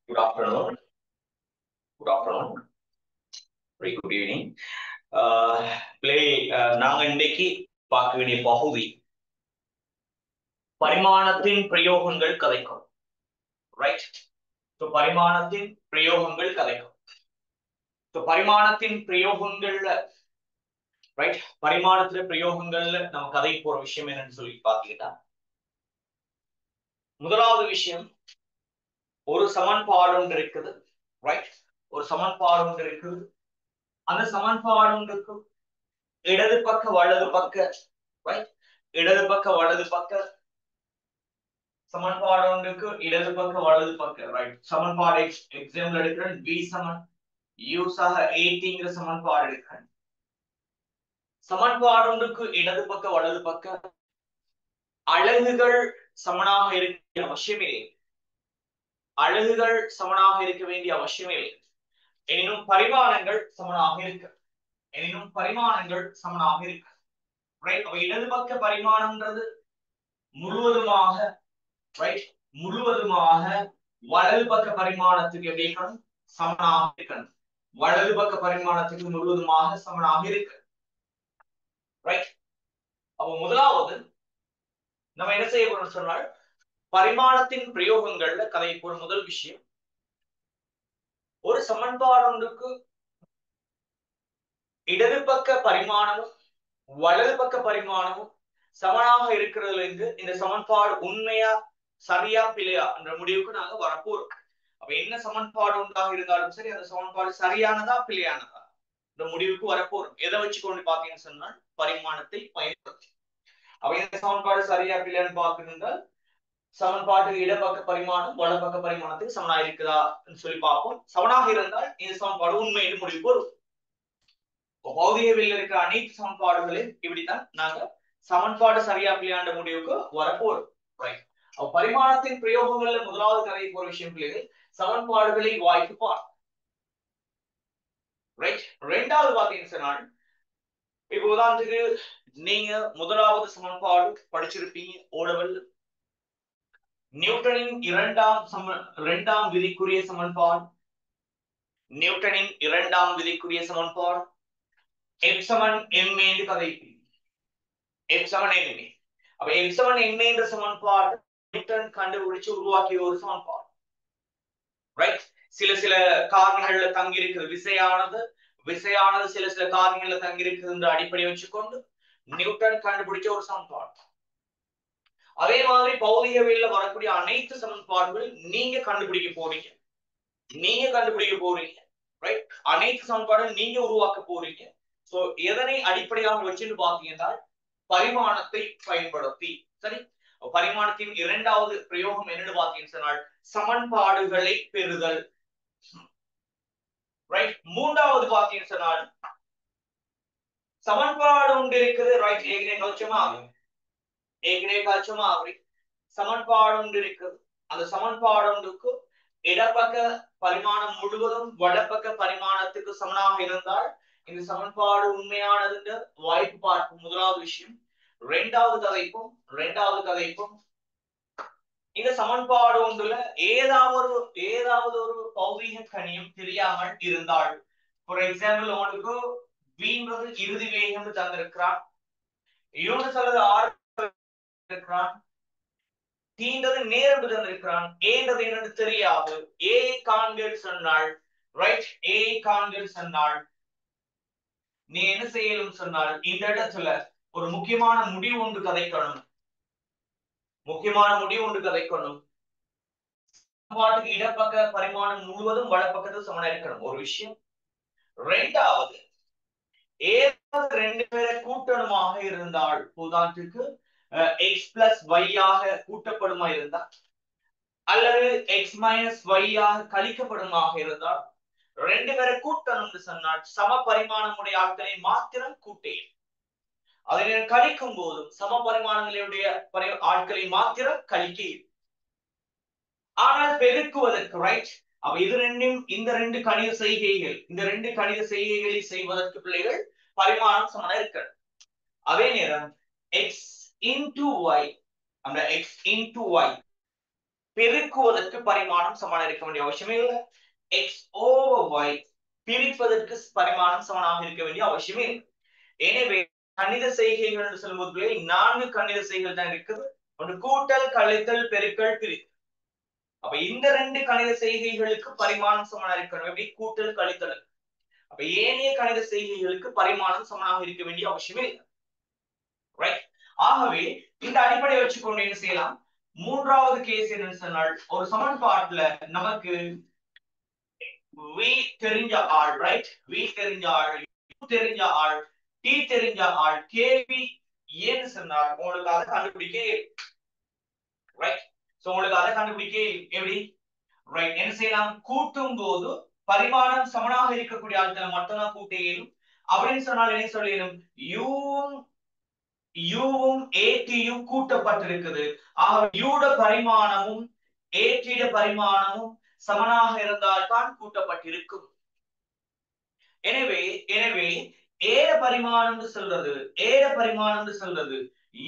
Good afternoon. Good afternoon. Very good evening. நாங்க இன்றைக்கு பார்க்க வேண்டிய பகுதி பரிமாணத்தின் பிரயோகங்கள் கதைக்கும். ரைட்? ஸோ பரிமாணத்தின் பிரயோகங்கள் கதைக்கும். ஸோ பரிமாணத்தின் பிரயோகங்கள்ல ரைட் பரிமாணத்துல பிரயோகங்கள்ல நம்ம கதை போற விஷயம் என்னன்னு சொல்லி பாத்தீங்கன்னா, முதலாவது விஷயம் ஒரு சமன்பாடு ஒன்று இருக்குது. ரைட்? ஒரு சமன்பாடு ஒன்று இருக்குது. அந்த சமன்பாடு ஒன்றுக்கு இடது பக்க வலது பக்க ரைட் இடது பக்க வலது பக்க சமன்பாடு ஒன்றுக்கு இடது பக்க வலது பக்க ரைட் சமன்பாடு எக்ஸாம்பிள் எடுக்கிறேன். b சமன் u சக 80ங்கிற சமன்பாடு எடுக்கிறேன். சமன்பாடு ஒன்றுக்கு இடது பக்க வலது பக்க அலகுகள் சமனாக இருக்க அவசியமே இல்லை. அலகுகள் சமனாக இருக்க வேண்டிய அவசியமே இல்லை. எனினும் பரிமாணங்கள் சமனாக இருக்கு. எனினும் பரிமாணங்கள் சமனாக இருக்கு. ரைட்? அப்ப இடது பக்க பரிமாணம்ன்றது முழுவதுமாக ரைட் முழுவதுமாக வலது பக்க பரிமாணத்துக்கு எப்படி இருக்கணும்? சமனாக இருக்கணும். வலது பக்க பரிமாணத்துக்கு முழுவதுமாக சமனாக இருக்கு. ரைட்? அப்ப முதலாவது நம்ம என்ன செய்ய போறோம் சொன்னால், பரிமாணத்தின் பிரயோகங்கள்ல கதை போற முதல் விஷயம், ஒரு சமன்பாடு ஒன்றுக்கு இடது பக்க பரிமாணமும் வலது பக்க பரிமாணமும் சமனாக இருக்கிறதுல இருந்து இந்த சமன்பாடு உண்மையா சரியா பிழையா என்ற முடிவுக்கு நாங்க வரப்போறோம். அப்ப என்ன சமன்பாடு உண்டாக இருந்தாலும் சரி, அந்த சமன்பாடு சரியானதா பிழையானதா இந்த முடிவுக்கு வரப்போறோம். எதை வச்சு கொண்டு பாத்தீங்கன்னு சொன்னால், பரிமாணத்தை பயன்படுத்தி. அப்ப இந்த சமன்பாடு சரியா பிழையான்னு பார்க்கணுங்கள், சமன்பாட்டுக்கு இடப்பக்க பரிமாணம் வலப்பக்க பரிமாணத்துக்கு சமனா இருக்குதா சொல்லி பார்ப்போம். சமனாக இருந்தால் இந்த சமன்பாடு உண்மை என்று முடிவுக்கு வரும். பௌதிகவில் இருக்கிற அனைத்து சமன்பாடுகளையும் இப்படித்தான் நாங்க சமன்பாடு சரியா பிள்ளையாண்ட முடிவுக்கு வரப்போறோம். பரிமாணத்தின் பிரயோகங்கள்ல முதலாவது கதை போற விஷயம் பிள்ளைகள் சமன்பாடுகளை வாய்ப்பு பார். ரைட்? ரெண்டாவது பாத்தீங்கன்னு சொன்னால், இப்ப உதாரணத்துக்கு நீங்க முதலாவது சமன்பாடு படிச்சிருப்பீங்க ஓடவல். நியூட்டனின் இரண்டாம் விதிக்குரிய சமன்பாடு. நியூட்டனின் இரண்டாம் விதிக்குரிய சமன்பாடு F சமன் m என்று கதைப்பீங்க. F சமன் m. அப்ப F சமன் m என்ற சமன்பாடு நியூட்டன் கண்டுபிடிச்சு உருவாக்கிய ஒரு சமன்பாடு. ரைட்? சில காரணிகள்ல தங்கி இருக்குது விசையானது சில காரணிகள்ல தங்கி இருக்குது என்ற அடிப்படையை வச்சுக்கொண்டு நியூட்டன் கண்டுபிடிச்ச ஒரு சமன்பாடு. அதே மாதிரி பௌதிகவியல்ல வரக்கூடிய அனைத்து சமன்பாடுகள் நீங்க கண்டுபிடிக்க போறீங்க. ரைட்? அனைத்து சமன்பாடுகள் நீங்க உருவாக்க போறீங்க. சோ எதனை அடிப்படையாக வச்சுன்னு பாத்தீங்கன்னா, பரிமாணத்தை பயன்படுத்தி. சரி? பரிமாணத்தின் இரண்டாவது பிரயோகம் என்னன்னு பாத்தீங்கன்னு சொன்னால், சமன்பாடுகளை பெறுதல். ரைட்? மூன்றாவது பாத்தீங்கன்னு சொன்னால், சமன்பாடு ஒன்று இருக்குது. ரைட்? ஏற்கனவே கழிச்சோமா சமன்பாடு ஒன்று இருக்குது. அந்த சமன்பாடு ஒன்றுக்கு இடப்பக்க பரிமாணம் முழுவதும் வலப்பக்க பரிமாணத்துக்கு சமனாக இருந்தால் இந்த சமன்பாடு உண்மையானது வாய்ப்பு பார்க்கும் முதலாவது விஷயம். இரண்டாவது கதைப்பும் இந்த சமன்பாடு ஒன்றுல ஏதாவது ஒரு பௌதிக கணியம் தெரியாமல் இருந்தால், ஃபார் எக்ஸாம்பிள் உங்களுக்கு வீன்றது இறுதி வேகம் தந்திருக்கிறான், யூனிட் அல்லது ஆர் இருக்கிறான், தீண்டது நேரம் தந்திருக்கிறான், ஏன்றது என்னன்னு தெரியாது, ஏ காண்கள் சொன்னாள். ரைட்? ஏ காண்கள் சொன்னாள். நீ என்ன செய்யலும் சொன்னால், இந்த இடத்துல ஒரு முக்கியமான முடிவு ஒன்று கதைக்கணும். சமன்பாட்டுக்கு இடப்பக்க பரிமாணம் முழுவதும் வலப்பக்கத்தில் சமனா இருக்கணும் ஒரு விஷயம். இரண்டாவது, ஏதாவது ரெண்டு பேரை கூட்டணுமாக இருந்தால், உதாரணத்துக்கு x plus y ஆக கூட்டப்படுமா இருந்தால் அல்லது x minus y ஆக கழிக்கப்படுமாக இருந்தால், ரெண்டு பேரை கூட்டணும்னு சொன்னால் சம பரிமாணமுடைய ஆட்களை மாத்திரம் கூட்டேன். அதனை கழிக்கும் போதும் சம பரிமாணங்களுடைய ஆட்களை மாத்திரம் கழிக்க. ஆனால் பெருக்குவதற்கு ரைட்? அப்ப இந்த ரெண்டு கணித செய்கைகளை செய்வதற்கு பிள்ளைகள் பரிமாணம் சமனா இருக்கிறது. அதே நேரம் x into y, அந்த x into y பெருக்குவதற்கு பரிமாணம் சமனாக இருக்க வேண்டிய அவசியமே இல்லை. எக்ஸ் ஓவர் ஒய் பிரிப்பதற்கு பரிமாணம் சமனாக இருக்க வேண்டிய அவசியமே இல்லை. எனவே கணித செய்கைகள் என்று சொல்லும்போது 4 கணித செய்கைகள் தான் இருக்குது. ஒன்று கூட்டல், கழித்தல், பெருக்கல், பிரித்தல். அப்ப இந்த 2 கணித செய்கைகளுக்கு பரிமாணம் சமனாக இருக்கணும். எப்படி? கூட்டல், கழித்தல். அப்ப ஏனைய கணித செய்கைகளுக்கு பரிமாணம் சமனாக இருக்க வேண்டிய அவசியமே இல்லை. ரைட்? ஆகவே இந்த அடிப்படையை வச்சுக்கொண்டு என்ன செய்யலாம்? மூன்றாவது கேஸ் என்னன்னு சொன்னால், ஒரு சமன்பாட்டுல நமக்கு v தெரிஞ்ச ஆள், ரைட்? v தெரிஞ்ச ஆள், u தெரிஞ்ச ஆள், t தெரிஞ்ச ஆள், கேள்வி ஏன்னு சொன்னால் உங்களுக்கு அதை கண்டுபிடிக்க, ரைட்? சோ உங்களுக்கு அதை கண்டுபிடிக்க எப்படி? ரைட், என்ன செய்யலாம்? கூட்டும் போது பரிமாணம் சமனாக இருக்கக்கூடிய ஆட்களை மட்டும்தான் கூட்ட இயலும். அப்படின்னு சொன்னால் என்ன சொல்லிடும்? யூவும் ஏடியும் கூட்டப்பட்டிருக்குது. ஆக யூட பரிமாணமும் ஏடிட பரிமாணமும் சமனாக இருந்தால்தான் கூட்டப்பட்டிருக்கும். எனவே ஏட பரிமாணம் சொல்றது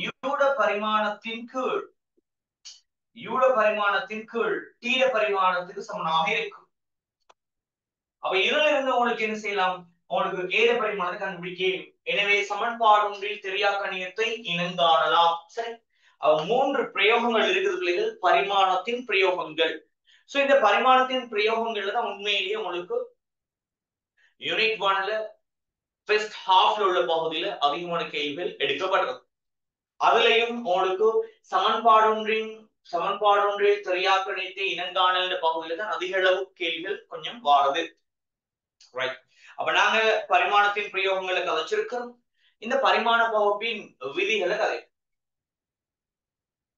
யூட பரிமாணத்தின் கீழ் டீட பரிமாணத்துக்கு சமனாக இருக்கும். அப்ப இதுல இருந்து உங்களுக்கு என்ன செய்யலாம்? உங்களுக்கு ஏட பரிமாணத்தை கண்டுபிடிக்க. எனவே சமன்பாடு ஒன்றில் தெரியாக்கணியத்தை இனங்காணலாம். சரி, 3 பிரயோகங்கள் இருக்குது பிள்ளைகள், பரிமாணத்தின் பிரயோகங்கள். சோ இந்த பரிமாணத்தின் பிரயோகங்கள்ல தான் உண்மையிலேயே உங்களுக்கு யூனிட் 1ல ஃபர்ஸ்ட் ஹாஃப்ல உள்ள பகுதியில அதிகமான கேள்விகள் எடுக்கப்படுறது. அதுலயும் உங்களுக்கு சமன்பாடு ஒன்றில் தெரியாக்கணியத்தை இனங்காணல் பகுதியில தான் அதிக அளவு கேள்விகள் கொஞ்சம் வாருது. ரைட், அப்ப நாங்க பரிமாணத்தின் பிரயோகங்களை கதைச்சிருக்கிறோம். இந்த பரிமாண பகுப்பின் விதிகளை கதை.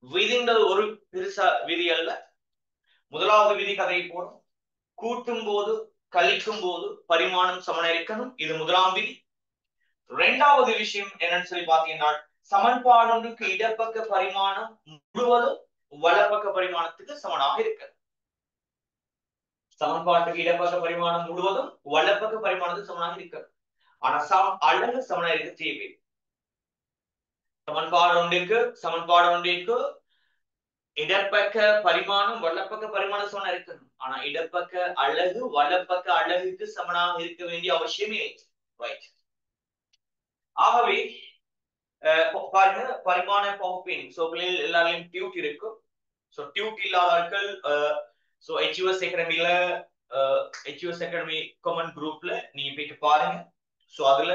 விதின்றது ஒரு பெருசா விதி அல்ல. முதலாவது விதி கதை போடும். கூட்டும் போது கழிக்கும் போது பரிமாணம் சமனாக இருக்கணும். இது முதலாம் விதி. இரண்டாவது விஷயம் என்னன்னு சொல்லி பாத்தீங்கன்னா, சமன்பாடுக்கு இடப்பக்க பரிமாணம் முழுவதும் வலப்பக்க பரிமாணத்துக்கு சமனாக இருக்கு. சமன்பாட்டுக்கு இடப்பக்க பரிமாணம் முழுவதும் வலப்பக்க பரிமாணத்துக்கு சமனாக இருக்கு. ஆனா அழகு சமனாக இருக்க தேவை. சமன்பாடு ஒன்றிற்கு இடப்பக்க பரிமாணம் வலப்பக்க பரிமாணம் சமனாக இருக்கணும். ஆனா இடப்பக்க அழகு வலப்பக்க அழகுக்கு சமனாக இருக்க வேண்டிய அவசியமே இல்லை. ரைட், ஆகவே பாருங்க, பரிமாண பகுப்பின் எல்லாரையும் டியூட் இருக்கும். சோ டியூட் இல்லாத ஆட்கள் HUS அகாடமி காமன் குரூப்ல நீங்க போயிட்டு பாருங்க. சோ அதுல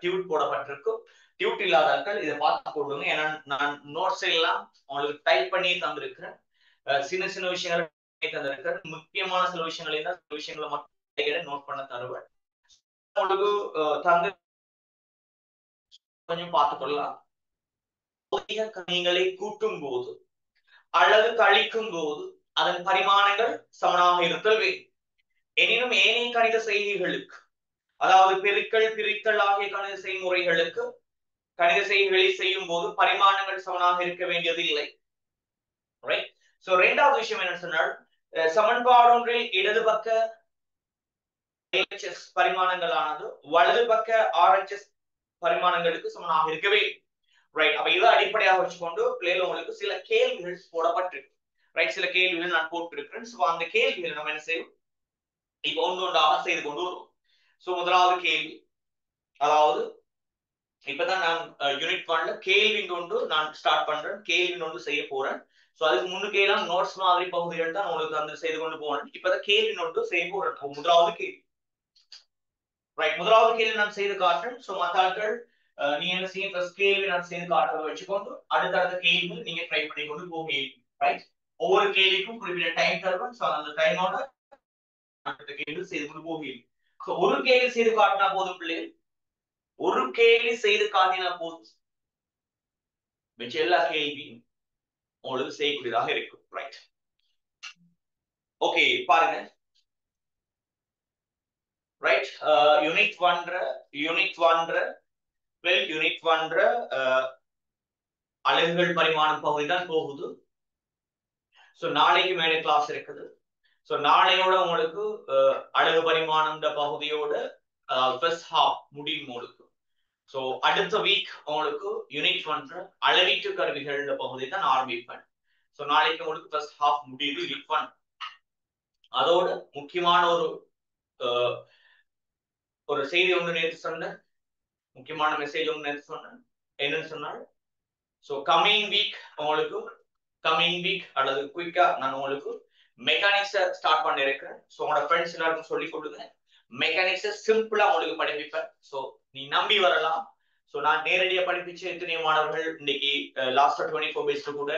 டியூட் போடப்பட்டிருக்கும். டியூட் இல்லாத ஆட்கள் இதை பார்த்து போடுங்க. ஏன்னா நான் நோட்ஸ் எல்லாம் உங்களுக்கு டைப் பண்ணி தந்திருக்கிறேன். சின்ன விஷயங்கள் தந்திருக்கிறேன். முக்கியமான சில விஷயங்களை மட்டும் நோட் பண்ண தருவேன். உங்களுக்கு தந்து கொஞ்சம் பார்த்துக் கொள்ளலாம். கணிகளை கூட்டும் போது அல்லது கழிக்கும் போது அதன் பரிமாணங்கள் சமனாக இருத்தல் வேண்டும். எனினும் ஏனைய கணித செய்கைகளுக்கு, அதாவது பெருக்கல், பிரித்தல் ஆகிய கணித செய்முறைகளுக்கு கணித செய்கைகளை செய்யும் போது பரிமாணங்கள் சமனாக இருக்க வேண்டியது இல்லை. ரைட், சோ இரண்டாவது விஷயம் என்ன சொன்னால், சமன்பாடு ஒன்றில் இடது பக்க LHS பரிமாணங்களானது வலது பக்க RHS பரிமாணங்களுக்கு சமனாக இருக்கவே. ரைட், அப்ப இதை அடிப்படையாக வச்சுக்கொண்டு பிள்ளைகள் உங்களுக்கு சில கேள்விகள் போடப்பட்டிருக்கு. ரைட், சில கேள்விகள் நான் போட்டிருக்கிறேன். சோ அந்த கேள்விகளை நம்ம என்ன செய்வோம், இப்ப ஒன்றாக செய்து கொண்டு வருவோம். சோ முதலாவது கேள்வி, அதாவது இப்பதான் நான் யூனிட் 1ல கேள்வி ஒன்று நான் ஸ்டார்ட் பண்றேன், கேள்வி ஒன்று செய்ய போறேன். சோ அதுக்கு முன்னுக்கே எல்லாம் நோட்ஸ் மாதிரி பகுதிகள் தான் உங்களுக்கு அந்த செய்து கொண்டு போனேன். இப்பதான் கேள்வி ஒன்று செய்ய போறேன். முதலாவது கேள்வி. ரைட், முதலாவது கேள்வி நான் செய்து காட்டுறேன். சோ மத்தாக்கள் நீங்க என்ன செய்ய, ஃபர்ஸ்ட் கேள்வி நான் செய்து காட்டுறதை வச்சுக்கொண்டு அடுத்தடுத்த கேள்வி நீங்க ட்ரை பண்ணி கொண்டு போவீங்க. ரைட், ஒவ்வொரு கேள்விக்கும் குறிப்பிட்ட டைம் தருவேன். சோ அந்த டைமோட அடுத்த கேள்வி செய்து கொண்டு போவீங்க. சோ ஒரு கேள்வி செய்து காட்டினா போதும் பிள்ளைகள், ஒரு கேள்வி செய்து காட்டினா போதும், மிச்ச எல்லா கேள்வியும் உங்களுக்கு செய்யக்கூடியதாக இருக்கும். ரைட், ஓகே பாருங்க. ரைட், யூனிட் 1 அலகுகள் பரிமாணம் பகுதி தான் போகுது. சோ நாளைக்கு மேலே கிளாஸ் இருக்குது. சோ நாளையோட உங்களுக்கு அலகு பரிமாணம் பகுதியோட ஃபர்ஸ்ட் ஹாஃப் முடியும் உங்களுக்கு. சோ அடுத்த வீக் உங்களுக்கு யூனிட் 1 அளவீட்டு கருவிகள் பகுதி தான் ஆரம்பிப்பேன். சோ நாளைக்கு உங்களுக்கு ஃபர்ஸ்ட் ஹாஃப் முடியுது வீக் 1. அதோட முக்கியமான ஒரு செய்தி ஒன்று நேற்று சொன்னேன், முக்கியமான மெசேஜ் ஒன்று நேற்று சொன்னேன். என்னன்னு சொன்னால், சோ கமிங் வீக் அல்லது குயிக்கா நான் உங்களுக்கு மெக்கானிக்ஸை ஸ்டார்ட் பண்ணி இருக்கிறேன். ஸோ உங்களோட ஃப்ரெண்ட்ஸ் எல்லாருக்கும் சொல்லி கொடுங்க. மெக்கானிக்ஸை சிம்பிளா உங்களுக்கு படிப்பிப்பேன். ஸோ நீ நம்பி வரலாம். ஸோ நான் நேரடியாக படிப்பிச்ச எத்தனையோ மாணவர்கள் இன்னைக்கு லாஸ்ட் 24 பேஸ்ல கூட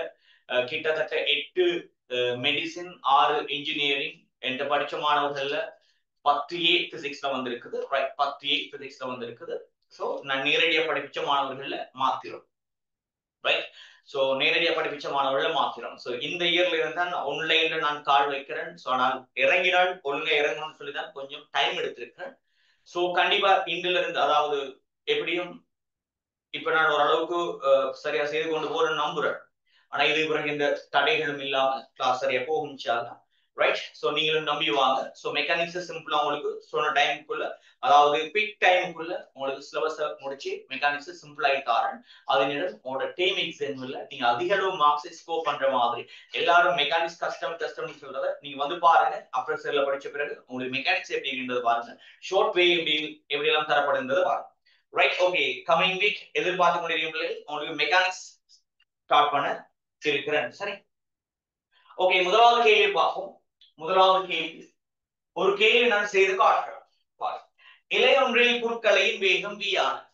கிட்டத்தட்ட 8 மெடிசின் 6 இன்ஜினியரிங் என்ற படிச்ச மாணவர்கள்ல 10A பிசிக்ஸ்ல வந்திருக்குது. ரைட், 10A பிசிக்ஸ்ல வந்திருக்குது. ஸோ நான் நேரடியாக படிப்பிச்ச மாணவர்கள்ல மாத்திரும். ரைட், சோ நேரடியாக படிப்பிச்ச மாணவர்கள் மாத்திரம். சோ இந்த இயர்ல இருந்தா ஆன்லைன்ல நான் கால் வைக்கிறேன். சோ நான் இறங்கினால் ஒழுங்கா இறங்கணும்னு சொல்லி தான் கொஞ்சம் டைம் எடுத்திருக்கேன். சோ கண்டிப்பா இன்றுல இருந்து, அதாவது எப்படியும் இப்ப நான் ஓரளவுக்கு சரியா செய்து கொண்டு போறேன்னு நம்புறேன். ஆனா இது பிறகு இந்த தடைகளும் இல்லாம கிளாஸ் சரியா போகும் இன்ஷாஅல்லாஹ். ரைட், சோ நீங்களும் நம்பி வாங்க. சோ மெக்கானிக்ஸ் சிம்பிளா உங்களுக்கு சொன்ன டைமுக்குள்ள, அதாவது குவிக் டைமுக்குள்ள உங்களுக்கு சிலபஸ் முடிச்சு மெக்கானிக்ஸ் சிம்பிளா தாரேன். அதனிடம் உங்களோட டீம் எக்ஸாம்ல நீங்க அதிக அளவு மார்க்ஸ் ஸ்கோர் பண்ற மாதிரி. எல்லாரும் மெக்கானிக்ஸ் கஷ்டம் சொல்றத நீங்க வந்து பாருங்க. அப்புறம் செல்ல படிச்ச பிறகு உங்களுக்கு மெக்கானிக்ஸ் எப்படி இருந்தது பாருங்க, ஷார்ட் வே எப்படி எல்லாம் தரப்படுன்றது பாருங்க. Right, okay. கமிங் வீக் எதிர்பார்த்து கொண்டிருக்கீங்களே உங்களுக்கு மெக்கானிக்ஸ் ஸ்டார்ட் பண்ண இருக்கிறேன். சரி, ஓகே. முதலாவது கேள்வி பார்ப்போம். முதலாவது கேள்வி, ஒரு கேள்வி நான் செய்து காட்டுறேன். இலையொன்றில் குறுக்கலையின் வேகம் v ஆனது.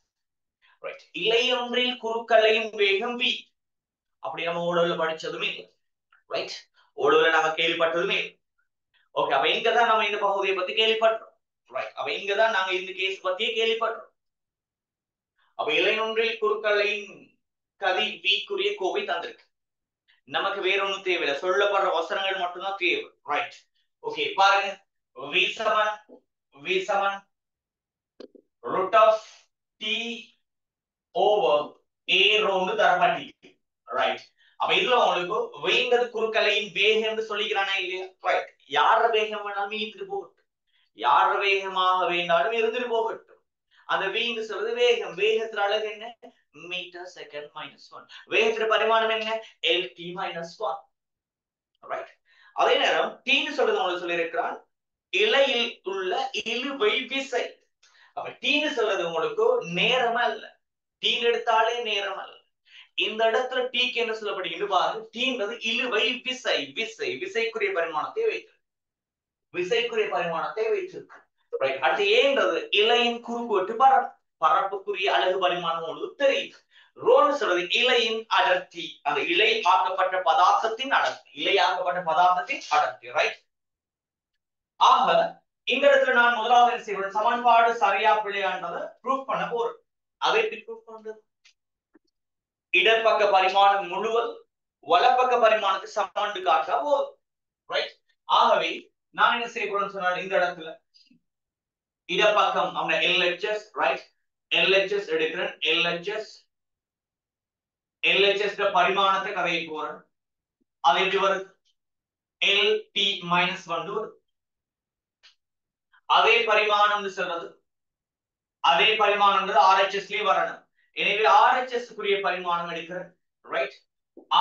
ரைட், இலையொன்றில் குறுக்கலையின் வேகம் v. அப்படி நம்ம ஓடவுல படிச்சதுமே இல்லை. ரைட், ஓடவுல நாம கேள்விப்பட்டதுமே இல்லை. ஓகே, அப்ப இங்கதான் நம்ம இந்த பகுதியை பத்தி கேள்விப்பட்டோம். ரைட், அப்ப இங்கதான் நாங்க இந்த கேஸ் பத்தியே கேள்விப்பட்டோம். அப்ப இலையொன்றில் குறுக்கலையின் கதி v-க்குரிய கோவை தந்திருக்கு. நமக்கு வேற ஒன்றும் தேவையில்லை, சொல்லப்படுற வசனங்கள் மட்டும்தான் தேவை. Right, okay. பாருங்க, v7 root of t over a ரோண்டு தரப்பட்டிருக்கு. ரைட், அப்ப இதுல உங்களுக்கு வேண்டது குறுக்கலையின் வேகம் என்று சொல்லிக்கிறானா இல்லையா? ரைட், யார வேகம் வேணாலும் இருந்துட்டு போகட்டும், யார வேகமாக வேண்டாலும் இருந்துட்டு போகட்டும். அந்த v சொல்றது வேகம். வேகத்துல அழகு என்ன? Metre second minus 1. வேகத்துல பரிமாணம் என்ன? lt minus 1. ரைட், அதே நேரம் t சொல்றது உங்களுக்கு சொல்லியிருக்கிறான் இலையில் உள்ள இழுவை விசை. அப்ப t சொல்றது உங்களுக்கு நேரம் அல்ல. t எடுத்தாலே நேரம் அல்ல. இந்த இடத்துல t என்ன சொல்லப்படுகிறது பாருங்க. t இழுவை விசை. விசைக்குரிய பரிமாணத்தை வைத்திருக்கு. ரைட், அடுத்து ஏன்றது இலையின் குறுக்குவெட்டு பரப்புக்குரிய அலகு பரிமாணம் உங்களுக்கு தெரியுது. ரோன்னு சொல்றது இலையின் அடர்த்தி, அந்த இலை ஆக்கப்பட்ட பதார்த்தத்தின் அடர்த்தி. ரைட், ஆக இந்த இடத்துல நான் முதலாவது என்ன செய்வேன், சமன்பாடு சரியா பிள்ளையான்றதை ப்ரூஃப் பண்ண போறேன். அதை எப்படி ப்ரூஃப் பண்றது? இடப்பக்க பரிமாணம் முழுவதும் வலப்பக்க பரிமாணத்தை சமன்பாடு காட்டா போதும். ரைட், ஆகவே நான் என்ன செய்ய போறேன்னு சொன்னால், இந்த இடத்துல இடப்பக்கம் அவன LHS. ரைட், LHS எடுக்கிறேன். LHS பரிமாணத்தை கதையை போறேன். அது எப்படி வருது? LT minus 1 வருது. அதே பரிமாணம் சொல்றது, அதே பரிமாணம் RHS வரணும். எனவே RHS குரிய பரிமாணம் எடுக்கிறேன். ரைட்,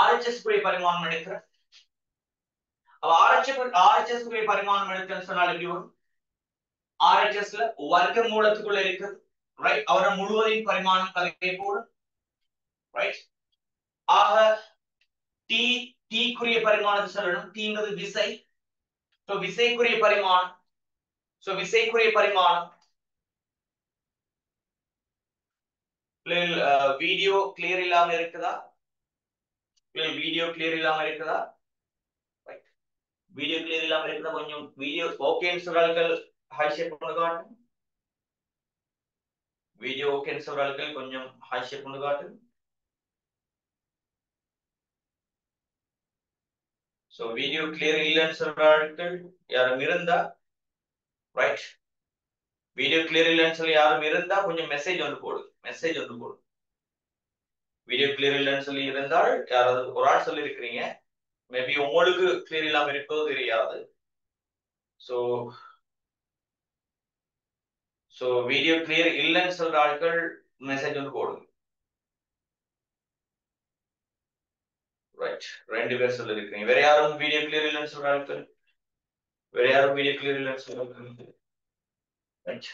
RHS குரிய பரிமாணம் எடுக்கிறேன். அப்ப RHS குரிய பரிமாணம் எடுக்கிறேன்னு சொன்னால் எப்படி வரும்? RHSல வர்க்க மூலத்துக்குள்ள இருக்குது. ரைட், அவர முழுவதின் பரிமாணம் கதையை போடும். ரைட், ஆக t குரிய பரிமாணத்தை சொல்லணும். tன்றது விசை. சோ விசைக்குரிய பரிமாணம். வீடியோ கிளியர் இல்லாம இருக்குதா? வீடியோ கிளியர் இல்லாம இருக்குதா? கொஞ்சம் வீடியோ ஓகேன்னு சொல்றார்கள் ஹை ஷேப் பண்ணு காட்டு. வீடியோ ஓகேன்னு சொல்றார்கள் கொஞ்சம் ஹை ஷேப் பண்ணு காட்டு. சோ வீடியோ கிளியர் இல்லைன்னு சொல்றார்கள் யாரும் இருந்தா, ரைட், வீடியோ கிளியர் இல்லைன்னு சொல்லி யாரும் இருந்தா கொஞ்சம் மெசேஜ் வந்து போடு. வீடியோ கிளியர் இல்லைன்னு சொல்லி இருந்தால் யாராவது ஒரு ஆள் சொல்லி இருக்கிறீங்க, மேபி உங்களுக்கு கிளியர் இல்லாம இருப்பது தெரியாது. சோ வீடியோ கிளியர் இல்லைன்னு சொல்ற ஆட்கள் மெசேஜ் வந்து போடுங்க. ரைட், 2 பேர் சொல்லிருக்கீங்க. வேற யாரும் வீடியோ கிளியர் இல்லைன்னு சொல்றாங்க? வேற யாரும் வீடியோ கிளியர் இல்லைன்னு சொல்றாங்க? ரைட்.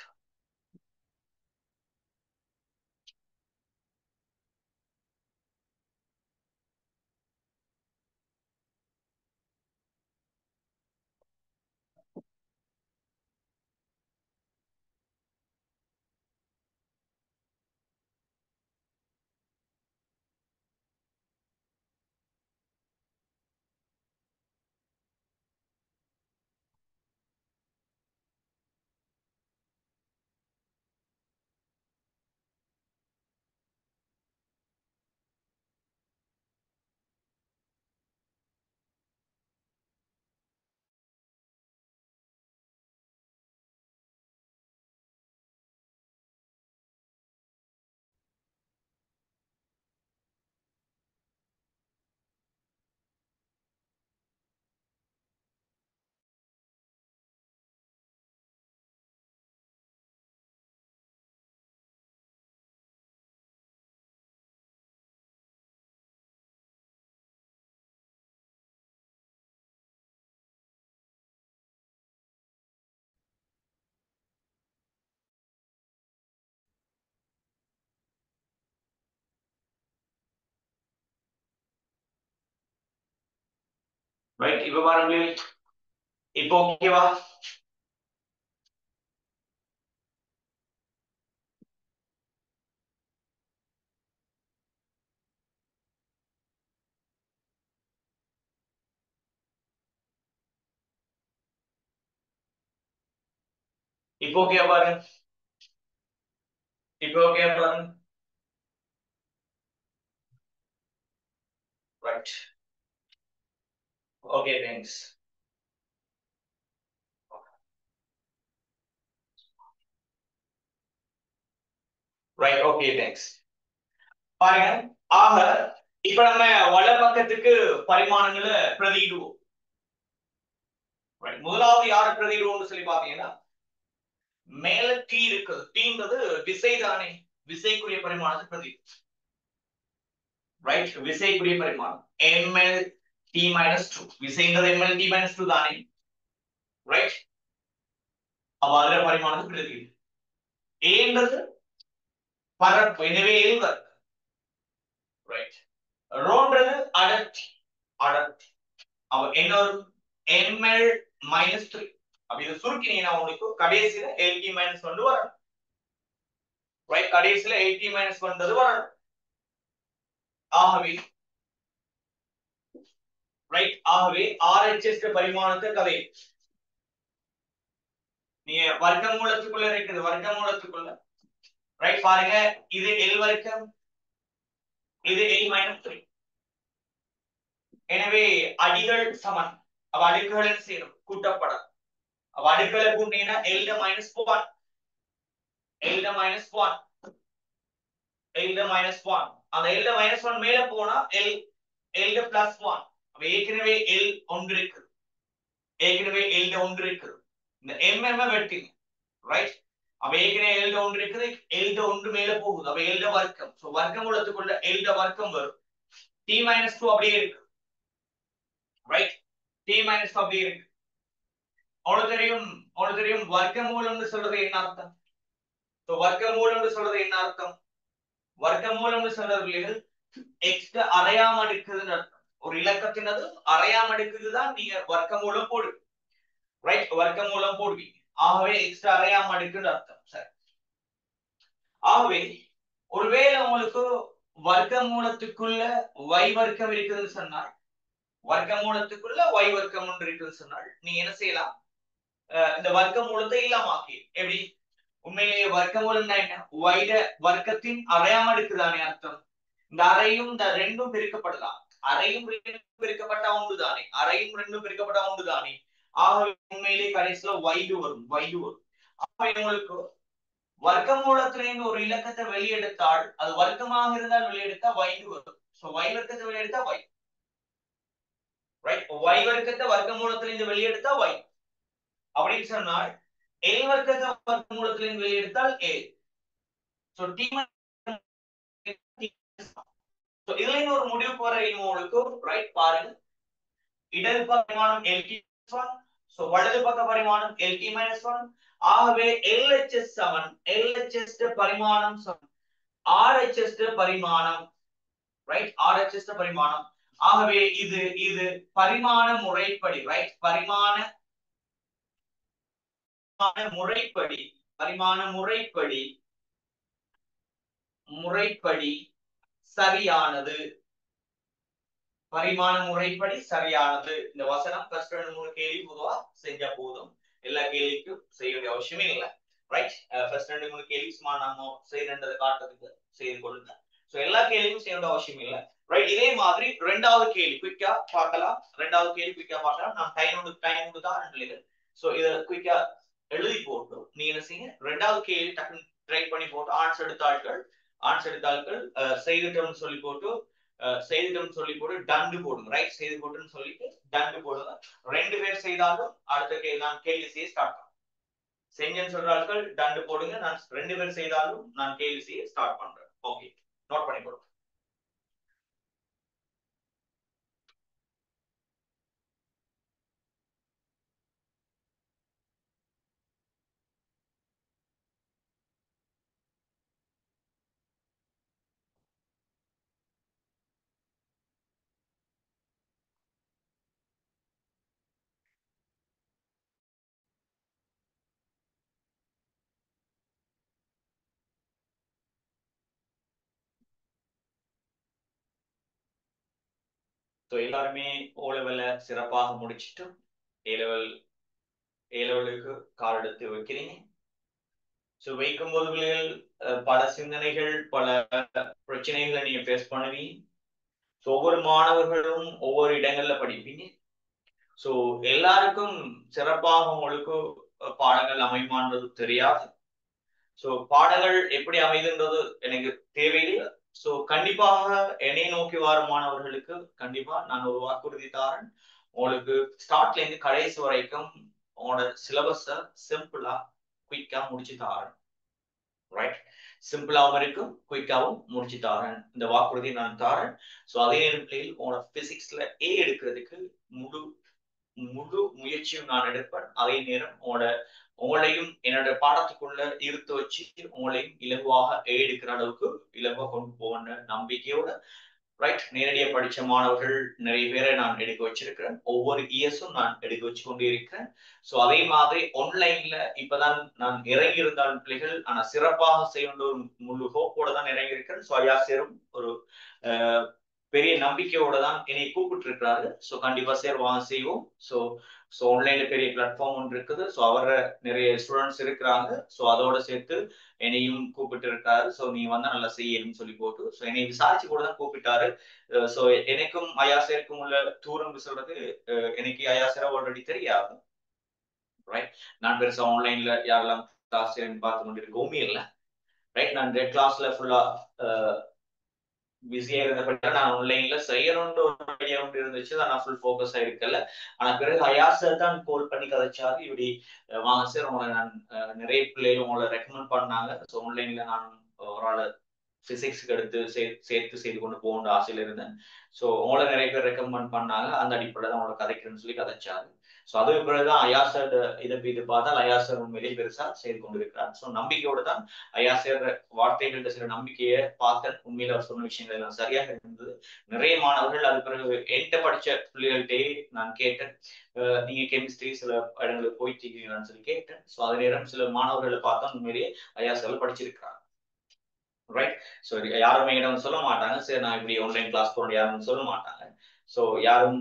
ரைட், இப்ப பாருங்க. இப்போ ஓகேவா? இப்போ ஓகே பாருங்க. இப்போ ஓகே பாருங்க. Right. Okay, thanks. Right, okay, thanks. பாருங்க. ஆக இப்ப நம்ம வலப்பக்கத்துக்கு பரிமாணங்களை பிரதியிடுவோம். முதலாவது யாரை பிரதியிடுவோம்னு சொல்லி பாத்தீங்கன்னா, மேல டி இருக்குது. டீன்றது விசை தானே, விசைக்குரிய பரிமாணத்தை பிரதி. ரைட், விசைக்குரிய பரிமாணம் ml t minus 2. விசைன்றது ml t minus 2 தானே. ரைட், அப்ப அதுல பரிமாணத்தை பிரதி. ஏன்றது பரப்பு, எனவே எழுவர். ரைட், ரோன்றது அடர்த்தி, அடர்த்தி. அப்ப என்ன வரும்? ml minus 3. அப்ப இது சுருக்கினீங்கன்னா உங்களுக்கு கடைசியில LT minus 1 வரும். ரைட், கடைசியில LT minus 1 வரும். ஆகவே ரைட், ஆகவே RHS பரிமாணத்தை கதை நீங்க வர்க்கமூலத்துக்குள்ள இருக்குது, வர்க்கமூலத்துக்குள்ள. ரைட், பாருங்க. இது L வர்க்கம், இது L minus 3. எனவே அடிகள் சமன். அப்ப அடுக்குகள் சேரும், கூட்டப்படும். அப்ப அடுக்களை கூட்டினீங்கன்னா L minus 1, L minus 1, L minus 1. அந்த L minus 1 மேல போனா L plus 1. அப்ப ஏற்கனவே L ஒன்று இருக்கு, ஏற்கனவே L ஒன்று இருக்கு. இந்த mm வெட்டி. ரைட், அப்ப ஏற்கனவே L ஒன்று இருக்குது, L ஒன்று மேல போகுது. அப்ப L வர்க்கம். சோ வர்க்கமூலத்துக்குள்ள L வர்க்கம் வரும். T minus 2 அப்படியே இருக்கு. ரைட், T minus 2 அப்படியே இருக்கு. அவ்வளவு தெரியும் வர்க்கமூலம்னு சொல்றது என்ன அர்த்தம்? சோ வர்க்கமூலம்னு சொல்றது என்ன அர்த்தம்? வர்க்கமூலம்னு சொல்றது எக்ஸ் அரையாம அடுக்குதுன்னு அர்த்தம். ஒரு இலக்கத்தினது அரையாம அடுக்குதுதான் நீங்க வர்க்கமூலம் போடு. ரைட், வர்க்கமூலம் போடுவீங்க. ஆகவே எக்ஸ் அரையாம அடுக்குன்னு அர்த்தம். சரி, ஆகவே ஒருவேளை உங்களுக்கு வர்க்கமூலத்துக்குள்ள y வர்க்கம் இருக்குதுன்னு சொன்னால், வர்க்கமூலத்துக்குள்ள y வர்க்கம் ஒன்று இருக்குன்னு சொன்னால் நீங்க என்ன செய்யலாம்? இந்த வர்க்கமூலத்தை இல்லாமாக்கி. எப்படி? உண்மையிலேயே வர்க்கமூலம்னா என்ன? y வர்க்கத்தின் அரையாம அடுக்குதானே அர்த்தம். இந்த அறையும் இந்த ரெண்டும் பெருக்கப்படலாம். அறையும் பெருக்கப்பட்ட ஒன்றுதானே, அறையும் ரெண்டும் பெருக்கப்பட்ட ஒன்றுதானே. ஆகவே உண்மையிலே கடைசியில வைடு வரும், வைடு வரும். ஆகவே உங்களுக்கு வர்க்கமூலத்திலிருந்து ஒரு இலக்கத்தை வெளியெடுத்தால், அது வர்க்கமாக இருந்தால் வெளியெடுத்தா வைடு வரும். சோ y வர்க்கத்தை வெளியெடுத்தா y. ரைட், y வர்க்கத்தை வர்க்கமூலத்திலிருந்து வெளியெடுத்தா y. அப்படின்னு சொன்னால் L வர்க்கத்தை வர்க்கமூலத்திலிருந்து வெளியெடுத்தால் L. சோ T இதுல ஒரு முடிவுக்கு வர உங்களுக்கு ரைட் பாருங்க. இடது பரிமாணம் LT1, so வலது பக்க பரிமாணம் LT-1. ஆகவே LHS சமன் LHS பரிமாணம் சமன் RHS பரிமாணம், ரைட்? RHS பரிமாணம். ஆகவே இது பரிமாண முறைப்படி, ரைட்? பரிமாண முறைப்படி சரியானது. பரிமாண முறைப்படி சரியானது. இந்த வசனம் ஃபர்ஸ்ட் 2-3 கேள்வி பொதுவா செஞ்சா போதும். எல்லா கேள்விக்கும் செய்ய வேண்டிய அவசியமே இல்லை, ரைட்? ஃபர்ஸ்ட் 2-3 கேள்வி சும்மா நாம செய்யறதை காட்டுறதுக்கு செய்து கொள்ளுங்க. சோ எல்லா கேள்வியும் செய்ய வேண்டிய அவசியம் இல்லை, ரைட்? இதே மாதிரி ரெண்டாவது கேள்வி குயிக்கா பார்க்கலாம். நான் டைம் தான். சோ இத குயிக்கா எழுதி போட்டு நீங்க என்ன செய்யுங்க, ரெண்டாவது கேள்வி டக்குன்னு ட்ரை பண்ணி போட்டு ஆன்சர் எடுத்தாள்கள் செய்துட்டோம்னு சொல்லி போட்டு டண்டு போடுங்க, ரைட்? செய்து போட்டுன்னு சொல்லிட்டு டண்டு போடுங்க. 2 பேர் செய்தாலும் அடுத்த நான் கேள்வி செய்ய ஸ்டார்ட் பண்ணுறேன். செஞ்சேன்னு சொல்றார்கள் டண்டு போடுங்க. நான் 2 பேர் செய்தாலும் நான் கேள்வி செய்ய ஸ்டார்ட் பண்றேன். ஓகே, நோட் பண்ணி போடுங்க. எல்லாருமே O லெவல்ல சிறப்பாக முடிச்சிட்டு ஏ லெவலுக்கு கால் எடுத்து வைக்கிறீங்க. சோ வைக்கும் போது பல சிந்தனைகள், பல பிரச்சனைகளை நீங்க ஃபேஸ் பண்ணுவீங்க. ஒவ்வொரு மாணவர்களும் ஒவ்வொரு இடங்கள்ல படிப்பீங்க. சோ எல்லாருக்கும் சிறப்பாக உங்களுக்கு பாடங்கள் அமைமான்றது தெரியாது. சோ பாடங்கள் எப்படி அமைதுன்றது எனக்கு தேவையில்லை. சோ கண்டிப்பாக என்னை நோக்கி வரும் மாணவர்களுக்கு கண்டிப்பா நான் ஒரு வாக்குறுதி தாரேன். உங்களுக்கு ஸ்டார்ட்ல இருந்து கடைசி வரைக்கும் உங்களோட சிலபஸ சிம்பிளா குயிக்கா முடிச்சு தாரேன், ரைட்? சிம்பிளாவும் இருக்கும், குயிக்காவும் முடிச்சு தாரேன். இந்த வாக்குறுதி நான் தாரேன். சோ அதே நேரத்தில் உங்களோட பிசிக்ஸ்ல A எடுக்கிறதுக்கு முழு முயற்சியும் நான் எடுப்பேன். அதே நேரம் உங்களையும் என்னோட பாடத்துக்குள்ள இருத்து வச்சு உங்களையும் இலகுவாக எடுக்கிற அளவுக்கு இலகுவா கொண்டு போன நம்பிக்கையோட, ரைட்? நேரடியா படிச்ச மாணவர்கள் நிறைய பேரை நான் எடுக்க வச்சிருக்கிறேன். ஒவ்வொரு இயர்ஸும் நான் எடுக்க வச்சு கொண்டே இருக்கிறேன். சோ அதே மாதிரி ஆன்லைன்ல இப்பதான் நான் இறங்கி இருந்தாலும் பிள்ளைகள் ஆனா சிறப்பாக செய்யணும் ஒரு முழு ஹோப்போட தான் இறங்கி இருக்கிறேன். சோ ஐயாசிரியரும் ஒரு பெரிய நம்பிக்கையோட தான் என்னை கூப்பிட்டு இருக்கிறாரு. ஸோ கண்டிப்பா வாங்க செய்வோம். ஸோ ஆன்லைன்ல பெரிய பிளாட்ஃபார்ம் ஒன்று இருக்குது. ஸோ அவர நிறைய ஸ்டூடெண்ட்ஸ் இருக்கிறாங்க. ஸோ அதோட சேர்த்து என்னையும் கூப்பிட்டு இருக்காரு. ஸோ நீ வந்தா நல்லா செய்யணும்னு சொல்லி போட்டு ஸோ என்னை விசாரிச்சு கூட தான் கூப்பிட்டாரு. ஸோ எனக்கும் ஐயாசிரியருக்கும் உள்ள தூரம் சொல்றது எனக்கு ஐயாசிரியர் ஆல்ரெடி தெரியாது, ரைட்? நான் பெருசா ஆன்லைன்ல யாரெல்லாம் கிளாஸ் பார்த்து கொண்டிருக்கவுமே இல்லை, ரைட்? நான் கிளாஸ்ல ஃபுல்லா பிஸியா இருந்தபடி நான் ஆன்லைன்ல செய்யணும்னு ஒரு ஐடியா ஒன்று இருந்துச்சு. நான் ஃபுல் ஃபோக்கஸா இருக்கல. ஆனா பிறகு ஐயாசர் தான் கால் பண்ணி கதைச்சாரு. இப்படி வாங்க சார், உங்களை நான் நிறைய பிள்ளைகள் உங்களை ரெக்கமெண்ட் பண்ணாங்க. ஸோ ஆன்லைன்ல நான் ஒரு ஆள் பிசிக்ஸ்க்கு எடுத்து சேர்த்து செய்து கொண்டு போகணுன்ற ஆசையில இருந்தேன். ஸோ உங்களை நிறைய பேர் ரெக்கமெண்ட் பண்ணாங்க. அந்த அடிப்படையில் தான் உங்களை கதைக்கிறேன்னு சொல்லி கதைச்சாரு. ஸோ அதுக்கு பிறகுதான் ஐயாசர் இது பார்த்தால் ஐயாசர் உண்மையிலேயே பெருசா செய்து கொண்டிருக்கிறார். ஸோ நம்பிக்கையோடு தான் ஐயாசர் வார்த்தைகள்கிட்ட சில நம்பிக்கையை பார்த்தேன். உண்மையில அவர் சொன்ன விஷயங்கள் எல்லாம் சரியாக இருந்தது. நிறைய மாணவர்கள் அது பிறகு என்கிட்ட படிச்ச பிள்ளைகள்கிட்டே நான் கேட்டேன், நீங்க கெமிஸ்ட்ரி சில இடங்களுக்கு போயிட்டு இருக்கீங்கன்னு சொல்லி கேட்டேன். ஸோ அதே நேரம் சில மாணவர்களை பார்த்தா உண்மையிலேயே ஐயாசர் படிச்சிருக்கிறாங்க, ரைட்? ஸோ யாருமே எங்கிட்ட சொல்ல மாட்டாங்க, சரி நான் இப்படி ஆன்லைன் கிளாஸ் போறோம் யாரும் சொல்ல மாட்டாங்க. ஸோ யாரும்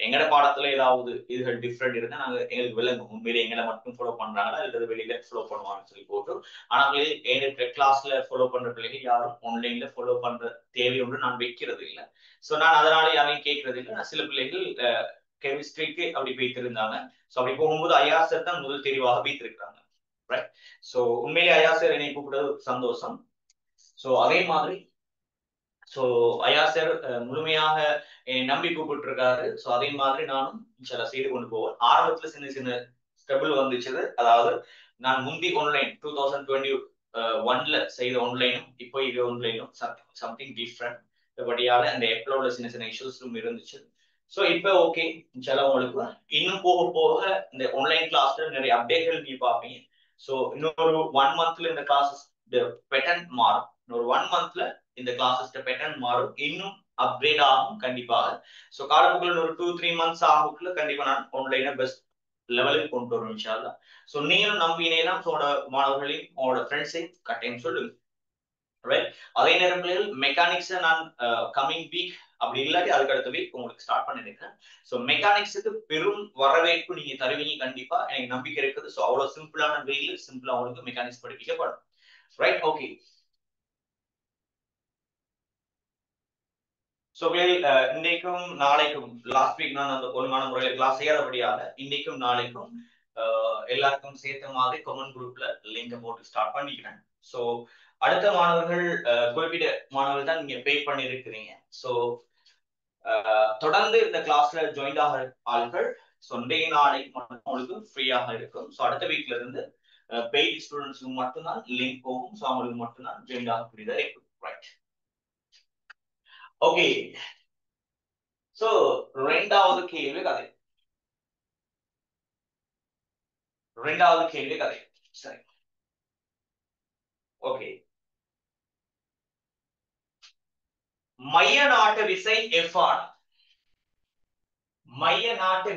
எங்கட பாடத்துல ஏதாவது இதுகள் டிஃப்ரெண்ட் இருந்தா நாங்க எங்களுக்கு விளங்கும் உண்மையிலே எங்களை மட்டும் ஃபாலோ பண்றாங்களா இல்லது வெளியில ஃபாலோ பண்ணுவாங்கன்னு சொல்லி போட்டு. ஆனால் எங்க கிளாஸ்ல ஃபாலோ பண்ற பிள்ளைகள் யாரும் ஆன்லைன்ல ஃபாலோ பண்ற தேவை ஒன்று நான் வைக்கிறது இல்லை. ஸோ நான் அதனால யாரையும் கேட்கறது இல்லை. நான் சில பிள்ளைகள் கெமிஸ்ட்ரிக்கு அப்படி வைத்திருந்தாங்க. ஸோ அப்படி போகும்போது ஐயாசர் தான் முதல் தெரிவாக வைத்திருக்காங்க, ரைட்? ஸோ உண்மையிலே ஐயாசர் என்னை கூப்பிடுறது சந்தோஷம். சோ அதே மாதிரி ஐயாசர் முழுமையாக நம்பி கூப்பிட்டு இருக்காரு. சோ அதே மாதிரி நானும் சில செய்து கொண்டு போவேன். ஆரம்பத்துல சின்ன சின்ன ஸ்டெபிள் வந்துச்சு. அதாவது நான் முந்தி ஆன்லைன் 2021ல செய்த ஆன்லைனும் இப்போ இது ஆன்லைனும் சம்திங் டிஃப்ரெண்ட். படியால அந்த எப்ல உள்ள சின்ன சின்ன இஷ்யூஸும் இருந்துச்சு. ஸோ இப்போ ஓகே இன்ஷால்லா உங்களுக்கு இன்னும் போக போக இந்த ஆன்லைன் கிளாஸ்ல நிறைய அப்டேட்கள் நீ பார்ப்பீங்க. ஸோ இன்னொரு 1 மந்த்ல இந்த கிளாஸஸ் பேட்டர்ன் மாறும். இன்னொரு 1 மந்த்ல இந்த கிளாஸஸ் பேட்டர்ன் மாறும், இன்னும் அப்கிரேட் ஆகும் கண்டிப்பாக. ஸோ காலப்போக்கில் ஒரு 2-3 மந்த்ஸ் ஆகுக்குள்ள கண்டிப்பா நான் ஆன்லைனை பெஸ்ட் லெவலுக்கு கொண்டு வரும் இன்ஷால்லா. ஸோ நீங்களும் நம்பினீங்கன்னா உங்களோட மாணவர்களையும் உங்களோட ஃப்ரெண்ட்ஸையும் கட்டாயம் சொல்லுங்க. அதே நேரங்களில் மெக்கானிக்ஸ் நான் கமிங் வீக் அப்படி இல்லாட்டி அதுக்கு அடுத்த வீக் உங்களுக்கு ஸ்டார்ட் பண்ணிருக்கேன். ஸோ மெக்கானிக்ஸுக்கு பெரும் வரவேற்பு நீங்க தருவீங்க கண்டிப்பா, எனக்கு நம்பிக்கை இருக்குது. ஸோ அவ்வளவு சிம்பிளான வேல சிம்பிளா உங்களுக்கு மெக்கானிக்ஸ் படிப்பிக்கப்படும். Right, okay. ஸோ இன்னைக்கும் நாளைக்கும் லாஸ்ட் வீக் நான் அந்த ஒழுங்கான முறையில் கிளாஸ் செய்யாதபடியால இன்னைக்கும் நாளைக்கும் எல்லாருக்கும் சேர்த்த மாதிரி கமெண்ட் குரூப்ல லிங்கை போட்டு ஸ்டார்ட் பண்ணிக்கிறேன். ஸோ அடுத்த மாணவர்கள் குறிப்பிட்ட மாணவர்கள் தான் நீங்க பே பண்ணி இருக்கிறீங்க. ஸோ தொடர்ந்து இந்த கிளாஸ்ல ஜாயின் ஆகிற ஆட்கள் சொந்தே நாளை உங்களுக்கு ஃப்ரீயாக இருக்கும். ஸோ அடுத்த வீக்ல இருந்து பெய்ட் ஸ்டூடெண்ட்ஸுக்கு மட்டும்தான் லிங்க் போகும். ஸோ அவங்களுக்கு மட்டும்தான் ஜாயின் ஆகக்கூடியதா இருக்கும். Right, okay. ஸோ ரெண்டாவது கேள்வி கதை சரி, ஓகே. மைய நாட்டு விசை F ஆனது மைய நாட்டு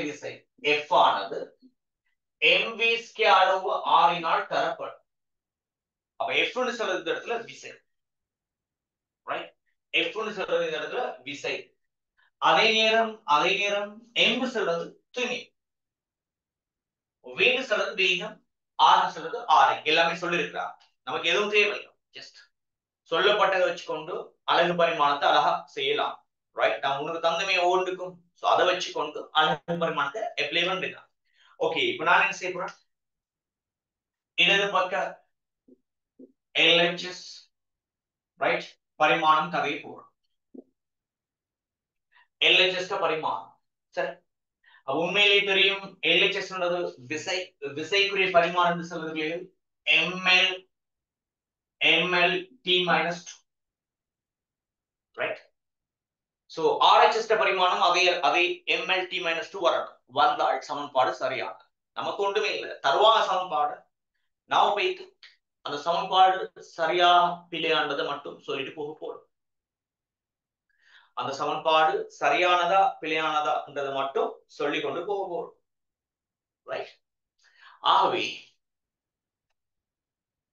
விசை F ஆனது mv² அளவு ஆறினால் தரப்படும். அப்ப F ன்னு சொல்றது இந்த இடத்துல விசை, ரைட்? F ன்னு சொல்றது இந்த இடத்துல விசை. அதே நேரம் m சொல்றது துணி, v சொல்றது வேகம், r சொல்றது ஆரை. எல்லாமே சொல்லி இருக்கிறார், நமக்கு எதுவும் தேவையில்லை. ஜஸ்ட் சொல்லப்பட்டதை வச்சுக்கொண்டு அழகு பரிமாணத்தை அழகா செய்யலாம். ரைட், நான் உனக்கு தந்தமே ஓண்டுக்கும். சோ அதை வச்சுக்கொண்டு அழகு பரிமாணத்தை அப்ளை பண்ணிக்கலாம். ஓகே, இப்போ நான் என்ன செய்ய போறேன், இடது பக்க LHS ரைட் பரிமாணம் கதையை போறோம். LHS பரிமாணம் சரி, உண்மையிலே தெரியும் LHS விசைக்குரிய பரிமாணம் சொல்றது ml t-2 right. So RHS பரிமாணம் அதே ml t-2 வரணும். வந்தால் சமன்பாடு சரியாக. நமக்கு ஒன்றுமே இல்லை, தருவாங்க சமன்பாடு, நாம போயிட்டு அந்த சமன்பாடு சரியா பிழையானதை மட்டும் சொல்லிட்டு போக போறோம். அந்த சமன்பாடு சரியானதா பிழையானதான்றதை மட்டும் சொல்லி கொண்டு போக போறோம். ரைட், ஆகவே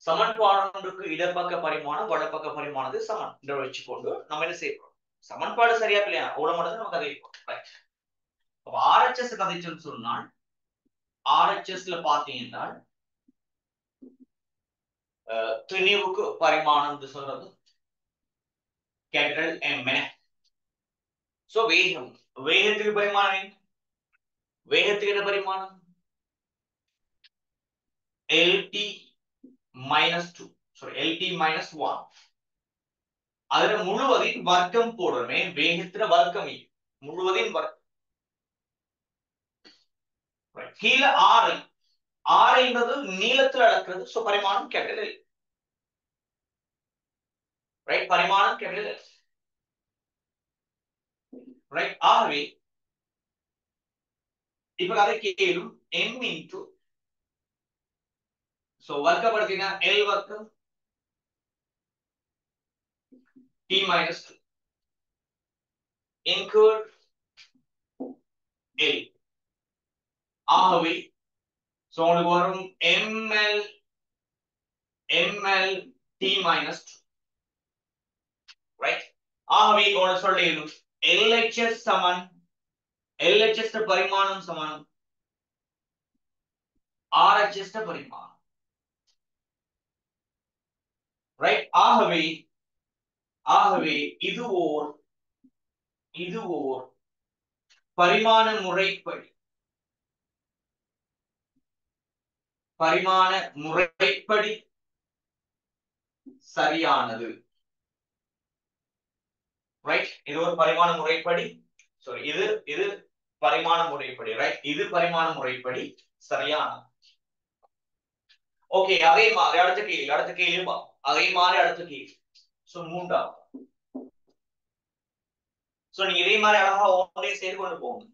சமன்பாடு இடப்பக்க பரிமாணம் வலப்பக்க பரிமாணத்தை சமன் என்று வச்சுக்கொண்டு நம்ம என்ன செய்யறோம், சமன்பாடு சரியா பிள்ளையா அவ்வளவு மட்டும் நம்ம கதை ரைட். அப்ப RHS கதைச்சுன்னு சொன்னால் RHSல பாத்தீங்கன்னா துணிவுக்கு பரிமாணம் சொல்றது கேபிட்டல் M. சோ வேகத்துக்கு பரிமாணம் என்ன பரிமாணம் LT-2 அதுல முழுவதின் வர்க்கம் போடுறமே, வேகத்துல வர்க்கம் முழுவதின் வர்க்கம். கீழே ஆரை என்பது நீளத்துல அளக்கிறது. சோ பரிமாணம் கேபிட்டல் L. ரைட், பரிமாணம் கேபிட்டல் L. ரைட், ஆகவே இப்ப அதை கேளும் m இன்டு சோ வர்க்கப்படுத்தினா L வர்க்கம் t-2 incurred L. ஆகவே சோ உங்களுக்கு வரும் ml t-2 ரைட். ஆகவே உங்களுக்கு சொல்லிடும் LHS சமன் LHS பரிமாணம் சமன் RHS பரிமாணம். ரைட், ஆகவே இது ஓர் பரிமாண முறைப்படி சரியானது. ரைட், இது ஒரு பரிமாண முறைப்படி இது பரிமாண முறைப்படி ரைட், இது பரிமாண முறைப்படி சரியானது. ஓகே, அதே மாதிரி அடுத்த கேள்வி அதே மாதிரி அடுத்த கேள்வி. சோ மூன்றாவது. சோ நீங்க இதே மாதிரி அழகா ஒன்றே சேர்த்து கொண்டு போங்க.